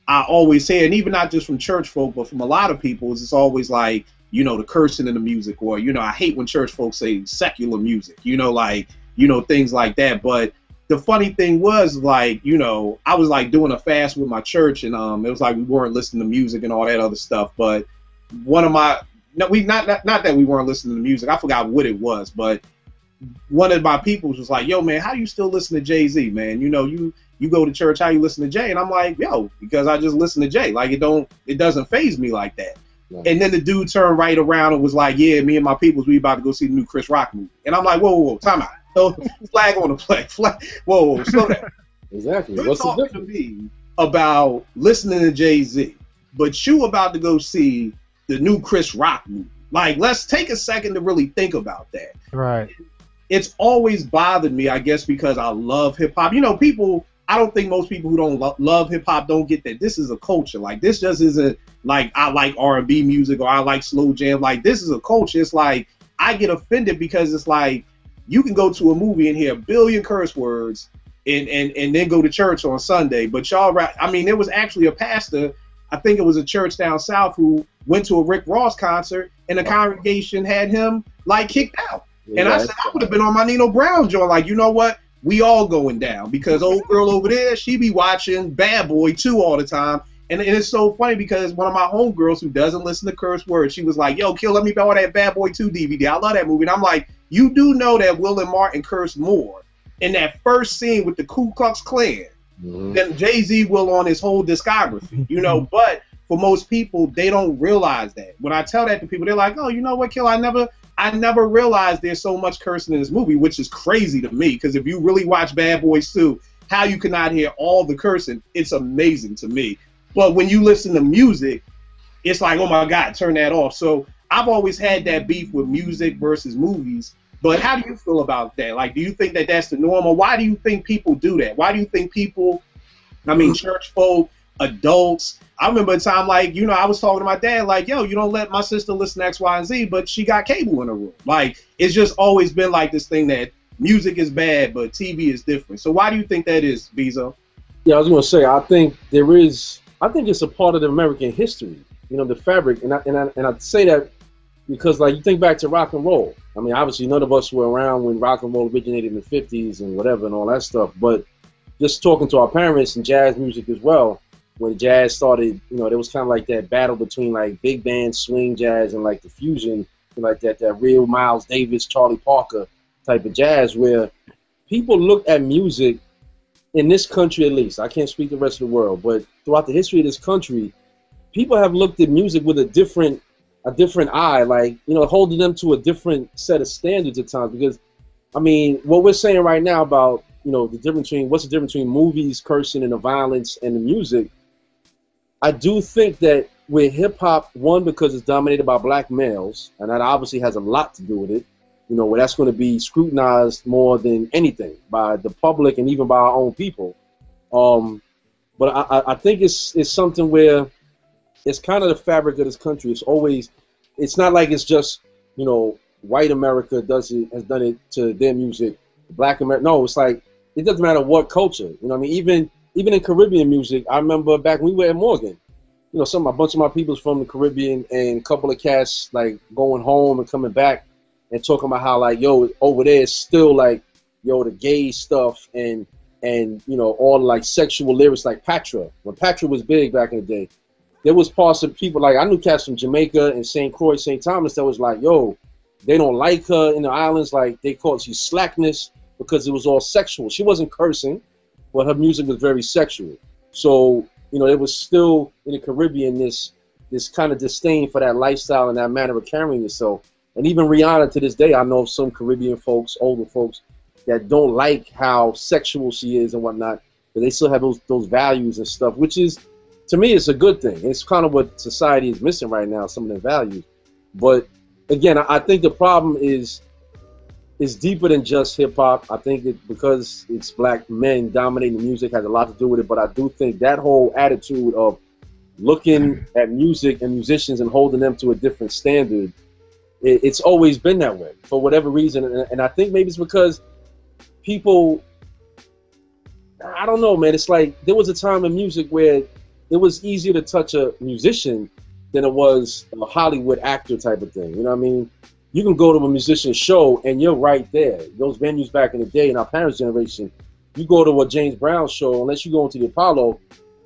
I always hear, and even not just from church folk, but from a lot of people, is it's always like, the cursing in the music, or, I hate when church folks say secular music, things like that. But the funny thing was, like, I was like doing a fast with my church, and it was like we weren't listening to music and all that other stuff. But one of my, not that we weren't listening to music, I forgot what it was, but one of my peoples was like, yo, man, how you still listen to Jay-Z, man? You go to church, how you listen to Jay? And I'm like, yo, because I just listen to Jay. Like, it doesn't faze me like that. Yeah. And then the dude turned right around and was like, yeah, me and my peoples, we about to go see the new Chris Rock movie. And I'm like, whoa, time out. Flag on the play. Whoa, slow down. Exactly. You're talking to me about listening to Jay-Z, but you about to go see the new Chris Rock movie. Like, let's take a second to really think about that. Right. it's always bothered me, I guess, because I love hip hop. You know, people, I don't think most people who don't love hip hop don't get that this is a culture. Like, this just isn't like I like R&B music or I like slow jam. Like, this is a culture. It's like I get offended because it's like you can go to a movie and hear a billion curse words and then go to church on Sunday. But y'all, I mean, there was actually a pastor, I think it was a church down south, who went to a Rick Ross concert and the congregation had him like kicked out. And I said, I would have been on my Nino Brown joint, like, you know what? We all going down, because old girl over there, she be watching Bad Boy 2 all the time. And it's so funny because one of my homegirls who doesn't listen to curse words, she was like, yo, Kill, let me borrow that Bad Boy 2 DVD. I love that movie. And I'm like, you do know that Will and Martin cursed more in that first scene with the Ku Klux Klan than Jay-Z will on his whole discography, you know? But for most people, they don't realize that. When I tell that to people, they're like, oh, you know what, Kill, I never realized there's so much cursing in this movie, which is crazy to me, because if you really watch Bad Boys 2, how you cannot hear all the cursing, it's amazing to me. But when you listen to music, it's like, oh my God, turn that off. So I've always had that beef with music versus movies. But how do you feel about that? Like, do you think that that's the norm, or why do you think people do that? Why do you think people, I mean, church folk, adults, I remember a time, like, you know, I was talking to my dad, like, yo, you don't let my sister listen to X, Y, and Z, but she got cable in her room. Like, it's just always been like this thing that music is bad, but TV is different. So why do you think that is, Bezo? Yeah, I was going to say, I think it's a part of the American history, you know, the fabric. And I say that because, like, you think back to rock and roll. I mean, obviously, none of us were around when rock and roll originated in the 50s and whatever and all that stuff. But just talking to our parents and jazz music as well, when jazz started, you know, there was kind of like that battle between like big band swing jazz and like the fusion, like that real Miles Davis, Charlie Parker type of jazz, where people look at music in this country, at least. I can't speak the rest of the world, but throughout the history of this country, people have looked at music with a different eye, like, you know, holding them to a different set of standards at times. Because, I mean, what we're saying right now about, you know, what's the difference between movies, cursing, and the violence and the music, I do think that with hip-hop, one, because it's dominated by black males, and that obviously has a lot to do with it, you know, where that's going to be scrutinized more than anything by the public and even by our own people. But I think it's something where it's kind of the fabric of this country. It's not like it's just, you know, white America has done it to their music, black America. No, it's like, it doesn't matter what culture. You know what I mean? Even in Caribbean music, I remember back when we were at Morgan, you know, a bunch of my people's from the Caribbean, and a couple of cats like going home and coming back and talking about how, like, yo, over there it's still like, yo, the gay stuff and you know, all like sexual lyrics, like Patra. When Patra was big back in the day, there was parts of people, like, I knew cats from Jamaica and St. Croix, St. Thomas, that was like, yo, they don't like her in the islands, like they called she slackness, because it was all sexual. She wasn't cursing, but her music was very sexual. So, you know, there was still in the Caribbean this kind of disdain for that lifestyle and that manner of carrying yourself. And even Rihanna, to this day, I know some Caribbean folks, older folks, that don't like how sexual she is and whatnot, but they still have those values and stuff, which is, to me, it's a good thing. It's kind of what society is missing right now, some of their values. But again, I think the problem is deeper than just hip hop. I think because it's black men dominating the music has a lot to do with it. But I do think that whole attitude of looking at music and musicians and holding them to a different standard, it's always been that way for whatever reason. And I think maybe it's because people, I don't know, man. It's like there was a time in music where it was easier to touch a musician than it was a Hollywood actor type of thing. You know what I mean? You can go to a musician's show and you're right there. Those venues back in the day, in our parents' generation, you go to a James Brown show, unless you go into the Apollo,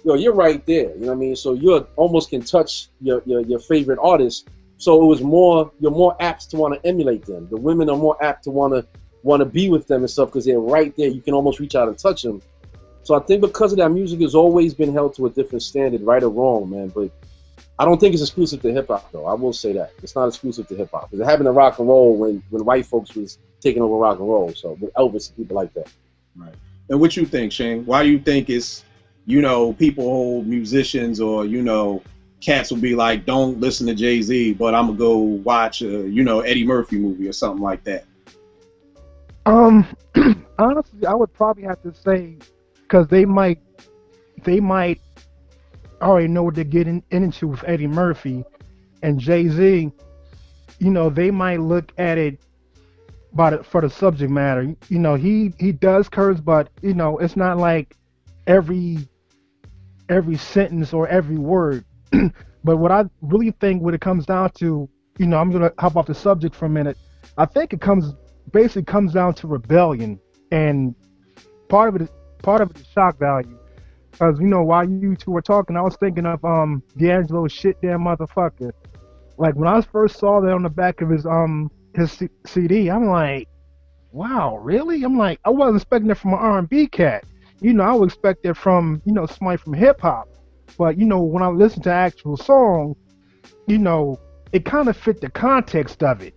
you're right there. You know what I mean? So you almost can touch your favorite artist. So you're more apt to want to emulate them. The women are more apt to want to be with them and stuff because they're right there. You can almost reach out and touch them. So I think because of that, music has always been held to a different standard, right or wrong, man. But I don't think it's exclusive to hip hop, though. I will say that it's not exclusive to hip hop. Because it happened to rock and roll when white folks was taking over rock and roll. So with Elvis and people like that. Right. And what you think, Shane? Why do you think it's, you know, people hold musicians or, you know, cats will be like, don't listen to Jay-Z, but I'm gonna go watch a, you know, Eddie Murphy movie or something like that? Um, honestly, I would probably have to say, because they might already know what they're getting into with Eddie Murphy and Jay-Z. You know, they might look at it for the subject matter. You know, he does curse, but you know, it's not like every sentence or every word. But what I really think, when it comes down to, you know, I'm gonna hop off the subject for a minute. I think it basically comes down to rebellion, and part of it is shock value. Because you know, while you two were talking, I was thinking of D'Angelo's "Shit Damn Motherfucker." Like when I first saw that on the back of his CD, I'm like, wow, really? I'm like, I wasn't expecting it from an R&B cat. You know, I would expect it from, you know, somebody from hip hop. But you know, when I listen to the actual song, you know, it kind of fit the context of it.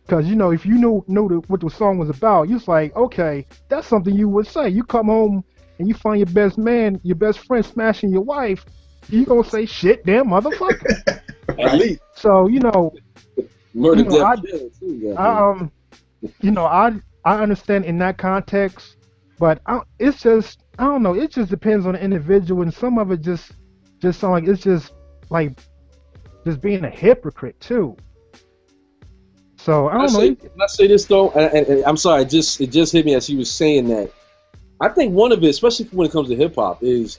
Because you know, if you know what the song was about, you're just like, okay, that's something you would say. You come home and you find your best friend smashing your wife, you gonna say, "Shit, damn motherfucker." At least So you know, murder, you know, death, kill, too. Yeah. you know, I understand in that context, but it's just, I don't know. It just depends on the individual, and some of it just sound like it's just like just being a hypocrite too. So I don't know. Can I say this though? And I'm sorry, it just hit me as he was saying that. I think one of it, especially when it comes to hip hop, is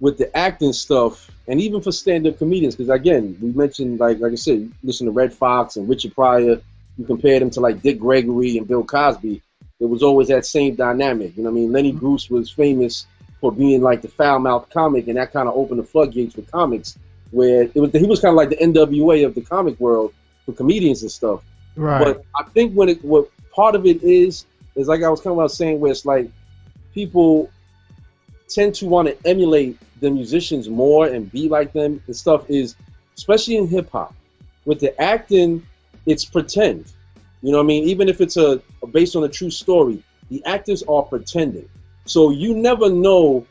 with the acting stuff, and even for stand-up comedians. Because again, we mentioned, like I said, you listen to Red Fox and Richard Pryor. You compare them to like Dick Gregory and Bill Cosby. It was always that same dynamic. You know what I mean? Lenny Bruce was famous for being like the foul-mouthed comic, and that kind of opened the floodgates for comics, where he was kind of like the NWA of the comic world for comedians and stuff. Right. But I think what part of it is like I was kind of saying, where it's like people tend to want to emulate the musicians more and be like them and stuff, is especially in hip hop. With the acting, it's pretend. You know what I mean? Even if it's based on a true story, the actors are pretending. So you never know,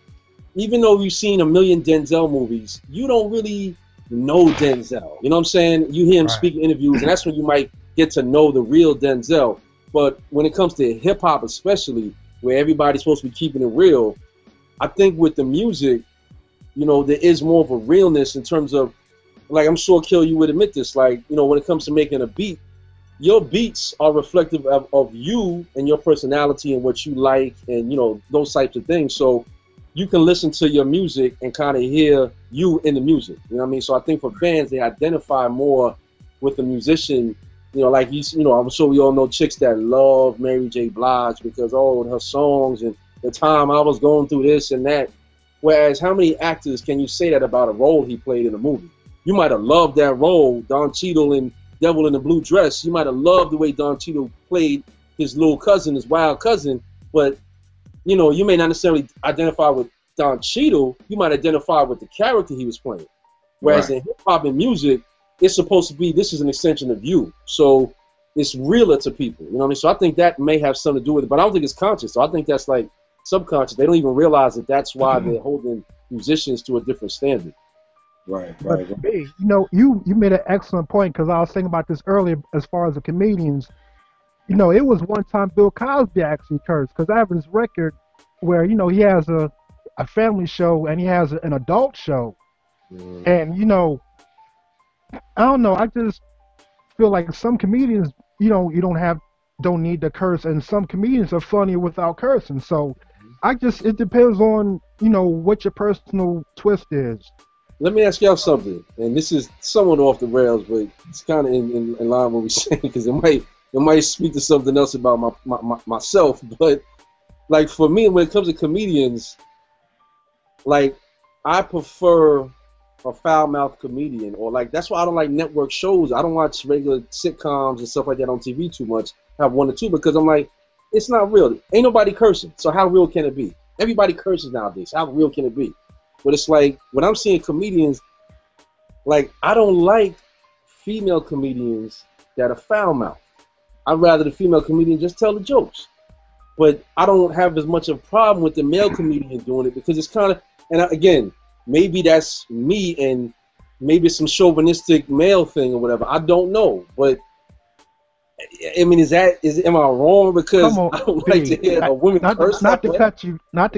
even though you've seen a million Denzel movies, you don't really know Denzel. You know what I'm saying? You hear him speak in interviews, and that's when you might get to know the real Denzel. But when it comes to hip hop, especially, where everybody's supposed to be keeping it real, I think with the music, you know, there is more of a realness in terms of, like, I'm sure Kill, you would admit this, like, you know, when it comes to making a beat, your beats are reflective of you and your personality and what you like and, you know, those types of things. So you can listen to your music and kind of hear you in the music. You know what I mean? So I think for fans, they identify more with the musician. You know, like, you know, I'm sure we all know chicks that love Mary J. Blige because, oh, her songs and the time I was going through this and that. Whereas how many actors can you say that about a role he played in a movie? You might have loved that role, Don Cheadle in Devil in the Blue Dress. You might have loved the way Don Cheadle played his little cousin, his wild cousin, but, you know, you may not necessarily identify with Don Cheadle. You might identify with the character he was playing. Whereas in hip-hop and music, it's supposed to be, this is an extension of you. So it's realer to people. You know what I mean? So I think that may have something to do with it, but I don't think it's conscious. So I think that's like subconscious. They don't even realize that that's why they're holding musicians to a different standard. Right. Hey, you know, you made an excellent point, because I was thinking about this earlier as far as the comedians. You know, it was one time Bill Cosby actually cursed, because I have this record where, you know, he has a family show and he has an adult show. And, you know, I don't know, I just feel like some comedians, you know, don't need to curse, and some comedians are funny without cursing. So it depends on, you know, what your personal twist is. Let me ask y'all something, and this is somewhat off the rails, but it's kind of in line with what we're saying, because it might speak to something else about myself. But like for me, when it comes to comedians, like I prefer a foul-mouthed comedian, or like that's why I don't like network shows. I don't watch regular sitcoms and stuff like that on TV too much. I have one or two, because I'm like, it's not real. Ain't nobody cursing, so how real can it be? Everybody curses nowadays. How real can it be? But it's like, when I'm seeing comedians, like, I don't like female comedians that are foul-mouthed. I'd rather the female comedian just tell the jokes. But I don't have as much of a problem with the male comedian doing it, because it's kind of, and again, maybe that's me, and maybe it's some chauvinistic male thing or whatever. I don't know. But I mean, am I wrong? Because Come on, I don't like to B. hear a woman curse. Not to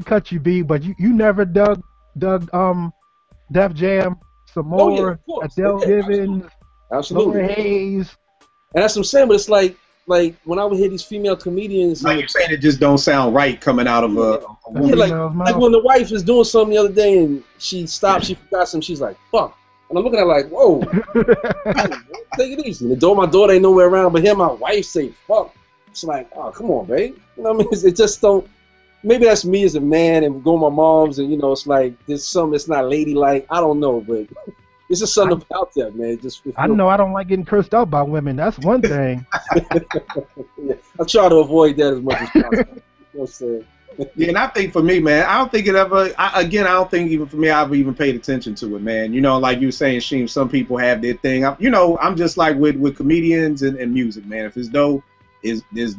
cut you, B. But you never dug Def Jam some more. Oh, yeah, of course. Adele Givens, Absolutely. Laura Hayes. And that's what I'm saying. But it's like when I would hear these female comedians, Like you're saying, it just don't sound right coming out of a woman. yeah, like when the wife is doing something the other day and she stopped, she forgot something, she's like, fuck. And I'm looking at her like, whoa, take it easy. My daughter ain't nowhere around, but hear my wife say, fuck. It's like, oh, come on, babe. You know what I mean? It just don't, maybe that's me as a man and going to my mom's and, it's like, there's something that's not ladylike. I don't know, but it's just something about that, man. I know I don't like getting cursed out by women. That's one thing. Yeah, I try to avoid that as much as possible. You know what I'm saying? Yeah, and I think for me, man, I don't think it ever. I don't think even for me, I've even paid attention to it, man. Like you were saying, Sheem, some people have their thing. I'm just like with comedians and music, man. If it's dope,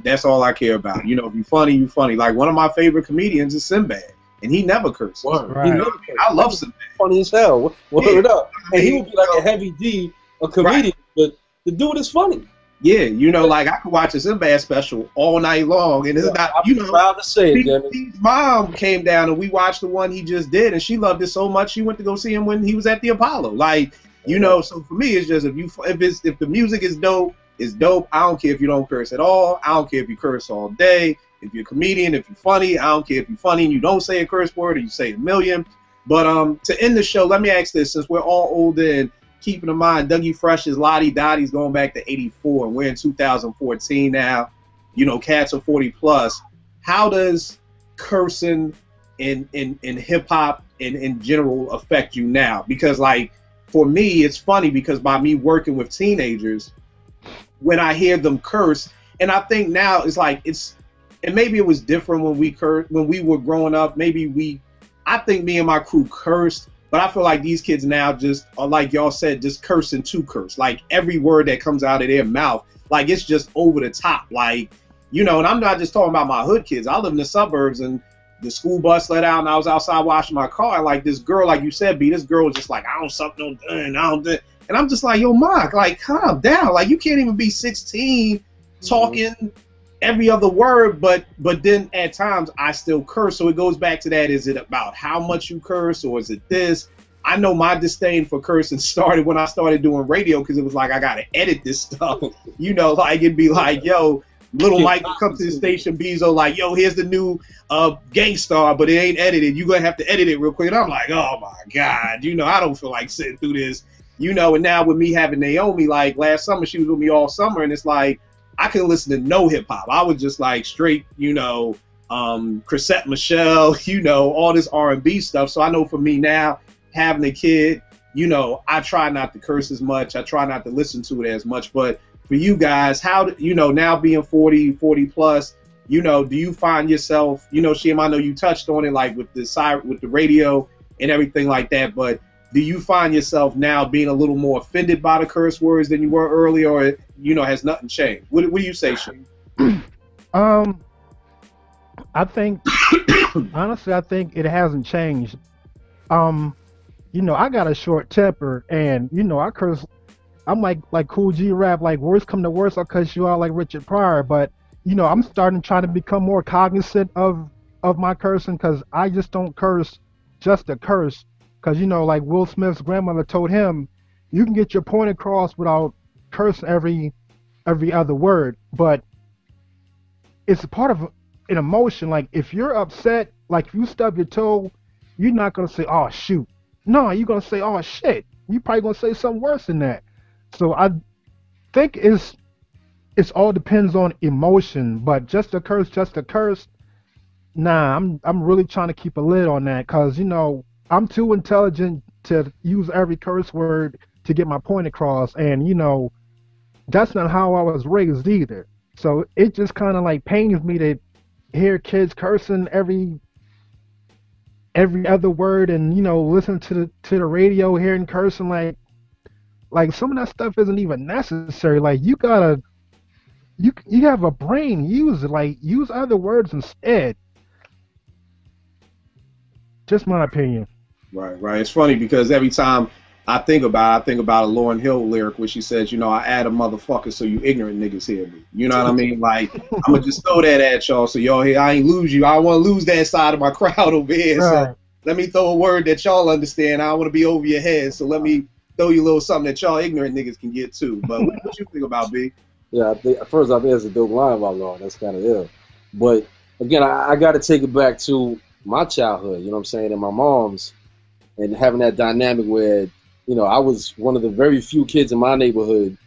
that's all I care about. If you're funny, you're funny. Like one of my favorite comedians is Sinbad, and he never curses. Right. He never curses. I love Sinbad. Funny as hell. Word up. And he would be like a Right. heavy D, a comedian, but the dude is funny. Yeah, like I could watch a Sinbad special all night long, and it's not. I'm proud to say it, damn it. His mom came down and we watched the one he just did, and she loved it so much she went to go see him when he was at the Apollo. Like, so for me, it's just if the music is dope, it's dope. I don't care if you don't curse at all. I don't care if you curse all day. If you're a comedian, if you're funny, I don't care if you're funny and you don't say a curse word or you say a million. But to end the show, let me ask this: since we're all older and keeping in mind, Dougie Fresh's Lottie Dottie's going back to 84, and we're in 2014 now. Cats are 40 plus. How does cursing in hip hop in general affect you now? Because like for me, it's funny because by me working with teenagers, when I hear them curse, and I think now it's like and maybe it was different when we were growing up. I think me and my crew cursed. But I feel like these kids now just are, like y'all said, just cursing to curse. Like every word that comes out of their mouth, like it's just over the top. Like, and I'm not just talking about my hood kids. I live in the suburbs and the school bus let out and I was outside washing my car. And like this girl, like you said, B, this girl was just like, I don't suck no dun, I don't do. And I'm just like, yo, Mark, like calm down. Like you can't even be 16 talking every other word, but then at times I still curse. So it goes back to that. Is it about how much you curse or is it this? I know my disdain for cursing started when I started doing radio because it was like I gotta edit this stuff. Like it'd be like, yo, Little Mike would come to the station, Bezo, like, yo, here's the new Gangstar, but it ain't edited. You're gonna have to edit it real quick. And I'm like, oh my God, I don't feel like sitting through this. And now with me having Naomi, like last summer, she was with me all summer, and it's like I couldn't listen to no hip hop. I was just like straight, Chrisette Michelle, all this R&B stuff. So I know for me now, having a kid, I try not to curse as much. I try not to listen to it as much. But for you guys, how, now being 40 plus, do you find yourself, Sheem, I know you touched on it, like with the radio and everything like that, but do you find yourself now being a little more offended by the curse words than you were earlier, or has nothing changed? What do you say, Sheem? I think honestly, I think it hasn't changed. I got a short temper, and I curse. I'm like Cool G Rap, like worst come to worst, I'll cuss you out like Richard Pryor. But I'm starting trying to become more cognizant of my cursing, because I just don't curse just to curse. Because, like Will Smith's grandmother told him, you can get your point across without cursing every other word. But it's a part of an emotion. Like, if you're upset, like if you stub your toe, you're not going to say, oh, shoot. No, you're going to say, oh, shit. You're probably going to say something worse than that. So I think it's all depends on emotion. But just to curse, nah, I'm really trying to keep a lid on that, because, I'm too intelligent to use every curse word to get my point across, and that's not how I was raised either. So it just kind of like pains me to hear kids cursing every other word, and listen to the radio, hearing cursing, like some of that stuff isn't even necessary. Like you have a brain, use it, like use other words instead. Just my opinion. Right. It's funny because every time I think about a Lauryn Hill lyric where she says, you know, I add a motherfucker so you ignorant niggas hear me. You know what I mean? Like, I'm gonna just throw that at y'all so y'all hear. I ain't lose you. I don't want to lose that side of my crowd over here. Right. So let me throw a word that y'all understand. I don't want to be over your head. So let me throw you a little something that y'all ignorant niggas can get too. But what you think about, B? Yeah, I think it's a dope line about Lauryn. That's kind of ill. But again, I got to take it back to my childhood. You know what I'm saying? And my mom's, and having that dynamic where, you know, I was one of the very few kids in my neighborhood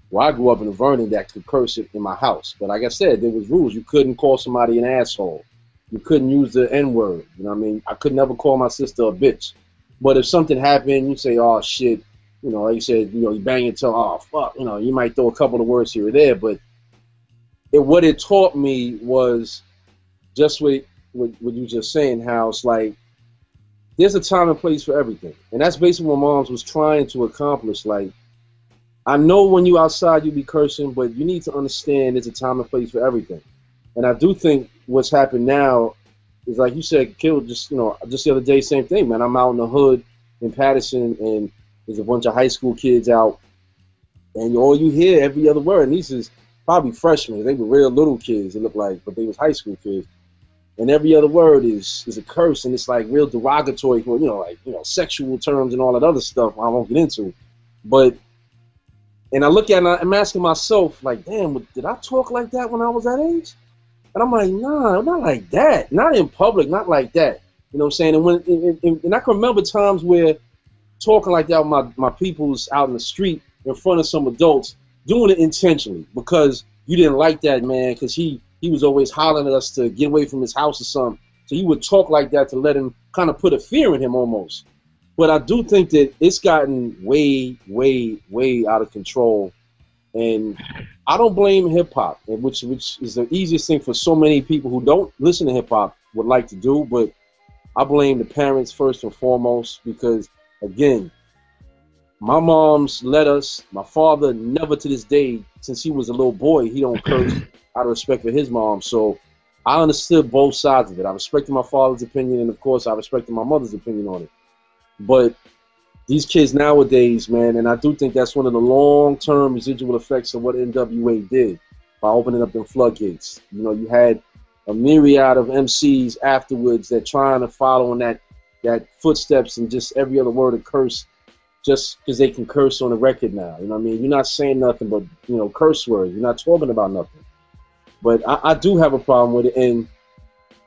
where I grew up in Vernon that could curse it in my house. But like I said, there was rules. You couldn't call somebody an asshole. You couldn't use the N-word. You know what I mean? I could never call my sister a bitch. But if something happened, you say, oh, shit. You know, like you said, you know, you bang your tongue, oh, fuck. You know, you might throw a couple of words here or there. But what it taught me was just what you just saying, how it's like, there's a time and place for everything. And that's basically what Moms was trying to accomplish. Like, I know when you outside you be cursing, but you need to understand there's a time and place for everything. And I do think what's happened now is, like you said, Kill, just the other day, same thing, man. I'm out in the hood in Patterson, and there's a bunch of high school kids out, and all you hear every other word, and these is probably freshmen. They were real little kids, it looked like, but they was high school kids. And every other word is a curse, and it's like real derogatory for, sexual terms and all that other stuff I won't get into. But, and I look at it and I'm asking myself, like, damn, did I talk like that when I was that age? And I'm like, nah, not like that. Not in public, not like that. You know what I'm saying? And I can remember times where talking like that with my peoples out in the street in front of some adults, doing it intentionally because you didn't like that man, because he was always hollering at us to get away from his house or something. So you would talk like that to let him kind of put a fear in him almost. But I do think that it's gotten way, way, way out of control. And I don't blame hip-hop, which is the easiest thing for so many people who don't listen to hip-hop would like to do. But I blame the parents first and foremost because, again, my mom's let us. My father never to this day, since he was a little boy, he don't curse out of respect for his mom. So I understood both sides of it. I respected my father's opinion, and of course I respected my mother's opinion on it. But these kids nowadays, man, and I do think that's one of the long-term residual effects of what NWA did by opening up them floodgates. You know, you had a myriad of MCs afterwards that trying to follow in that footsteps, and just every other word a curse just because they can curse on the record now. You know what I mean? You're not saying nothing but, curse words. You're not talking about nothing. But I do have a problem with it, and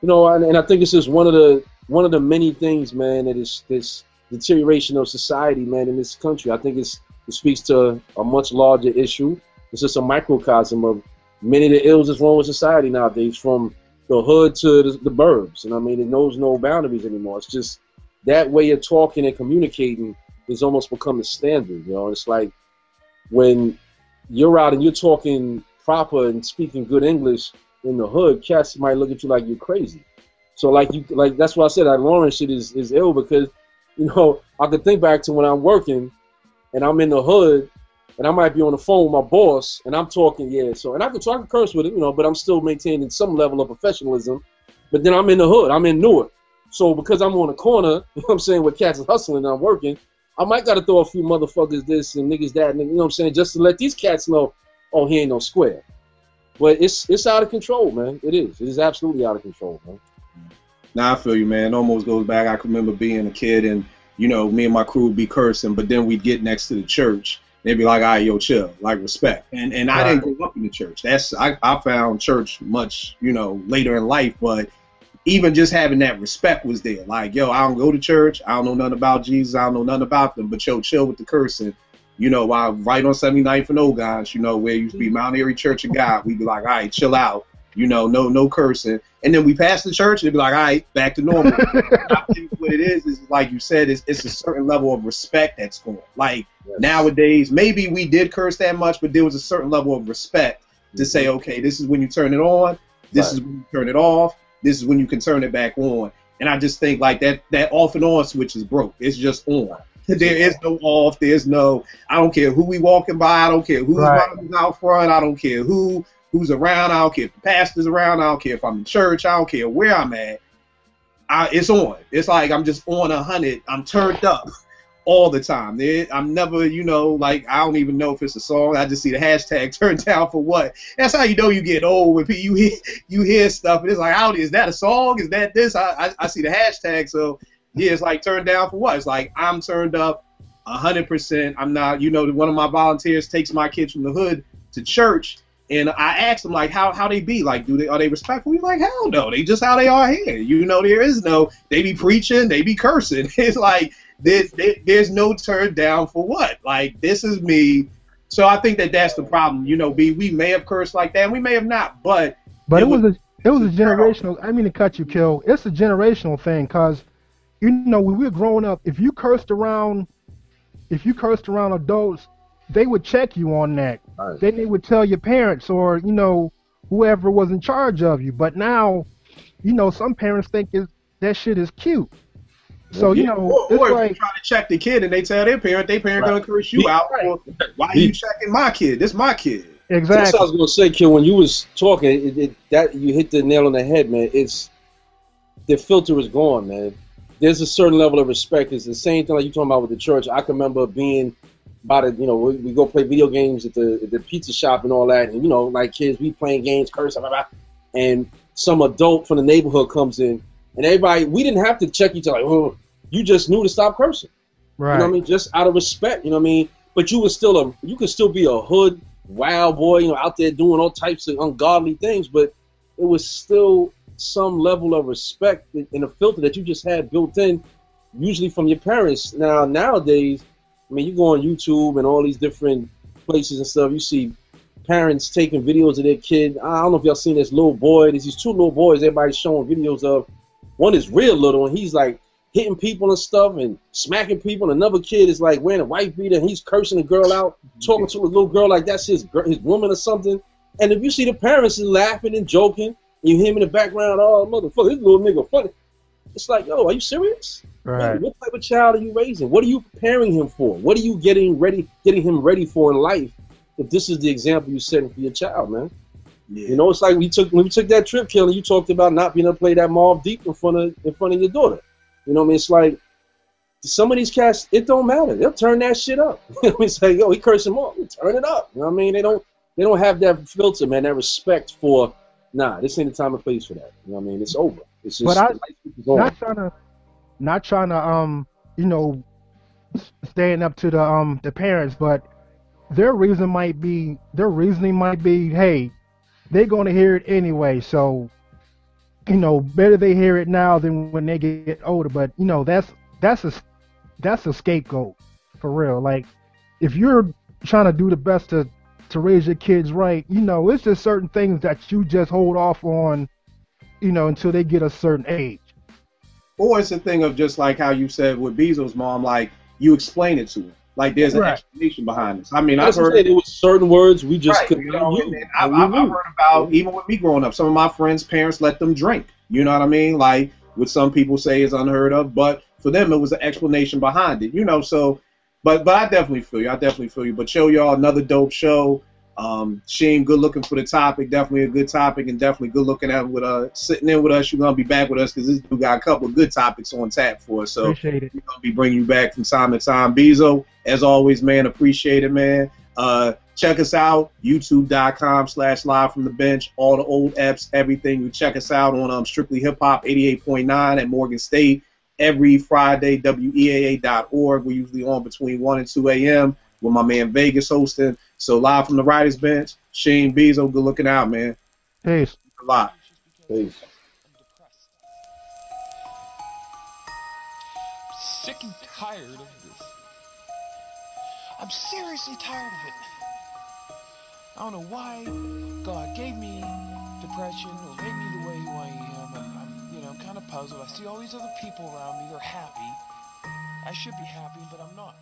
and I think it's just one of the many things, man, that is this deterioration of society, man, in this country. I think it speaks to a much larger issue. It's just a microcosm of many of the ills that's wrong with society nowadays, from the hood to the burbs. You know what I mean? It knows no boundaries anymore. It's just that way of talking and communicating is almost become the standard. It's like when you're out and you're talking proper and speaking good English in the hood, cats might look at you like you're crazy. So like that's why I said that Lauryn shit is ill, because I could think back to when I'm working and I'm in the hood and I might be on the phone with my boss and I'm talking, and I can curse with it, but I'm still maintaining some level of professionalism. But then I'm in the hood, I'm in Newark. So because I'm on the corner, I'm saying, where cats is hustling and I'm working, I might gotta throw a few motherfuckers this and niggas that, and I'm saying, just to let these cats know, oh, he ain't no square. But it's out of control, man. It is absolutely out of control, man. Nah, I feel you, man. It almost goes back. I can remember being a kid, and me and my crew would be cursing, but then we'd get next to the church. They'd be like, all right, yo, chill, like, respect. And I didn't grow up in the church. I found church much, later in life, but even just having that respect was there. Like, yo, I don't go to church. I don't know nothing about Jesus. I don't know nothing about them. But yo, chill with the cursing. While right on 79th and Ogons, where used to be Mount Airy Church of God, we'd be like, all right, chill out. No cursing. And then we pass the church, and they'd be like, all right, back to normal. I think what it is like you said, it's a certain level of respect that's going. Like, nowadays, maybe we did curse that much, but there was a certain level of respect to say, okay, this is when you turn it on. This is when you turn it off. This is when you can turn it back on. And I just think like that off and on switch is broke. It's just on. There is no off. There's no, I don't care who we walking by. I don't care who's out front. I don't care who's around. I don't care if the pastor's around. I don't care if I'm in church. I don't care where I'm at. It's on. It's like I'm just on 100. I'm turned up all the time. I'm never, like, I don't even know if it's a song. I just see the hashtag turned down for what. That's how you know you get old, when you hear stuff and it's like, is that a song? Is that this? I see the hashtag, so yeah, it's like turned down for what? It's like, I'm turned up 100%. I'm not, one of my volunteers takes my kids from the hood to church, and I asked them, like, how they be, like, are they respectful? He's like, hell no, they just how they are here. There is no, they be preaching, they be cursing. It's like, there's no turn down for what? Like, this is me. So I think that's the problem. B, we may have cursed like that, and we may have not, but it was a generational. I mean to cut you, Kill. It's a generational thing, because when we were growing up, if you cursed around adults, they would check you on that. Right. Then they would tell your parents or whoever was in charge of you. But now, some parents think that shit is cute. So, or it's if like, you try to check the kid and they tell their parent right. gonna curse you out. Right. Why are you checking my kid? This my kid. Exactly. That's what I was gonna say, Kid. When you was talking, that you hit the nail on the head, man. It's the filter is gone, man. There's a certain level of respect. It's the same thing like you talking about with the church. I can remember being about it. We go play video games at the pizza shop and all that, and like kids, we playing games, curse, blah, blah, blah, and some adult from the neighborhood comes in, and everybody, we didn't have to check each other. Like, oh, you just knew to stop cursing. Right. You know what I mean? Just out of respect. You know what I mean? But you could still be a hood wild boy, out there doing all types of ungodly things. But it was still some level of respect in a filter that you just had built in, usually from your parents. Nowadays, I mean, you go on YouTube and all these different places and stuff. You see parents taking videos of their kid. I don't know if y'all seen this little boy. There's these two little boys everybody's showing videos of. One is real little, and he's like hitting people and stuff and smacking people. And another kid is like wearing a white beater, and he's cursing a girl out, talking to a little girl like that's his woman or something. And if you see the parents is laughing and joking, and you hear him in the background, oh, motherfucker, this little nigga funny. It's like, yo, are you serious? Right. Man, what type of child are you raising? What are you preparing him for? What are you getting him ready for in life if this is the example you're setting for your child, man? Yeah. It's like when we took that trip, Kelly, you talked about not being able to play that Mobb Deep in front of your daughter. What I mean? It's like some of these cats, it don't matter. They'll turn that shit up. It's like, yo, he cursing more. Turn it up. You know what I mean? They don't have that filter, man, that respect for, nah, this ain't the time and place for that. You know what I mean? It's over. It's just not trying to stand up to the parents, but their reasoning might be, hey, they're gonna hear it anyway, so better they hear it now than when they get older. But that's a scapegoat for real. Like, if you're trying to do the best to raise your kids right, it's just certain things that you just hold off on, until they get a certain age. Or it's a thing of just like how you said with Bezos' mom, like you explain it to him. Like there's an explanation behind this. I mean, I've heard it was certain words we just couldn't use. I've heard about, even with me growing up, some of my friends' parents let them drink. You know what I mean? Like what some people say is unheard of, but for them it was an explanation behind it. So, but I definitely feel you. But show y'all another dope show. Sheem, good looking for the topic. Definitely a good topic, and definitely good looking at sitting in with us. You're gonna be back with us because this dude got a couple of good topics on tap for us. So appreciate it. We're gonna be bringing you back from time to time. Bezo, as always, man, appreciate it, man. Check us out, youtube.com/live from the bench. All the old apps, everything. You check us out on Strictly Hip Hop 88.9 at Morgan State every Friday. WEAA.org. We're usually on between 1 and 2 a.m. with my man Vegas hosting. So live from the writer's bench, Sheem, Bezo, good looking out, man. Peace. A lot. Peace. Sick and tired of this. I'm seriously tired of it. I don't know why God gave me depression or made me the way who I am. I'm kind of puzzled. I see all these other people around me. They're happy. I should be happy, but I'm not.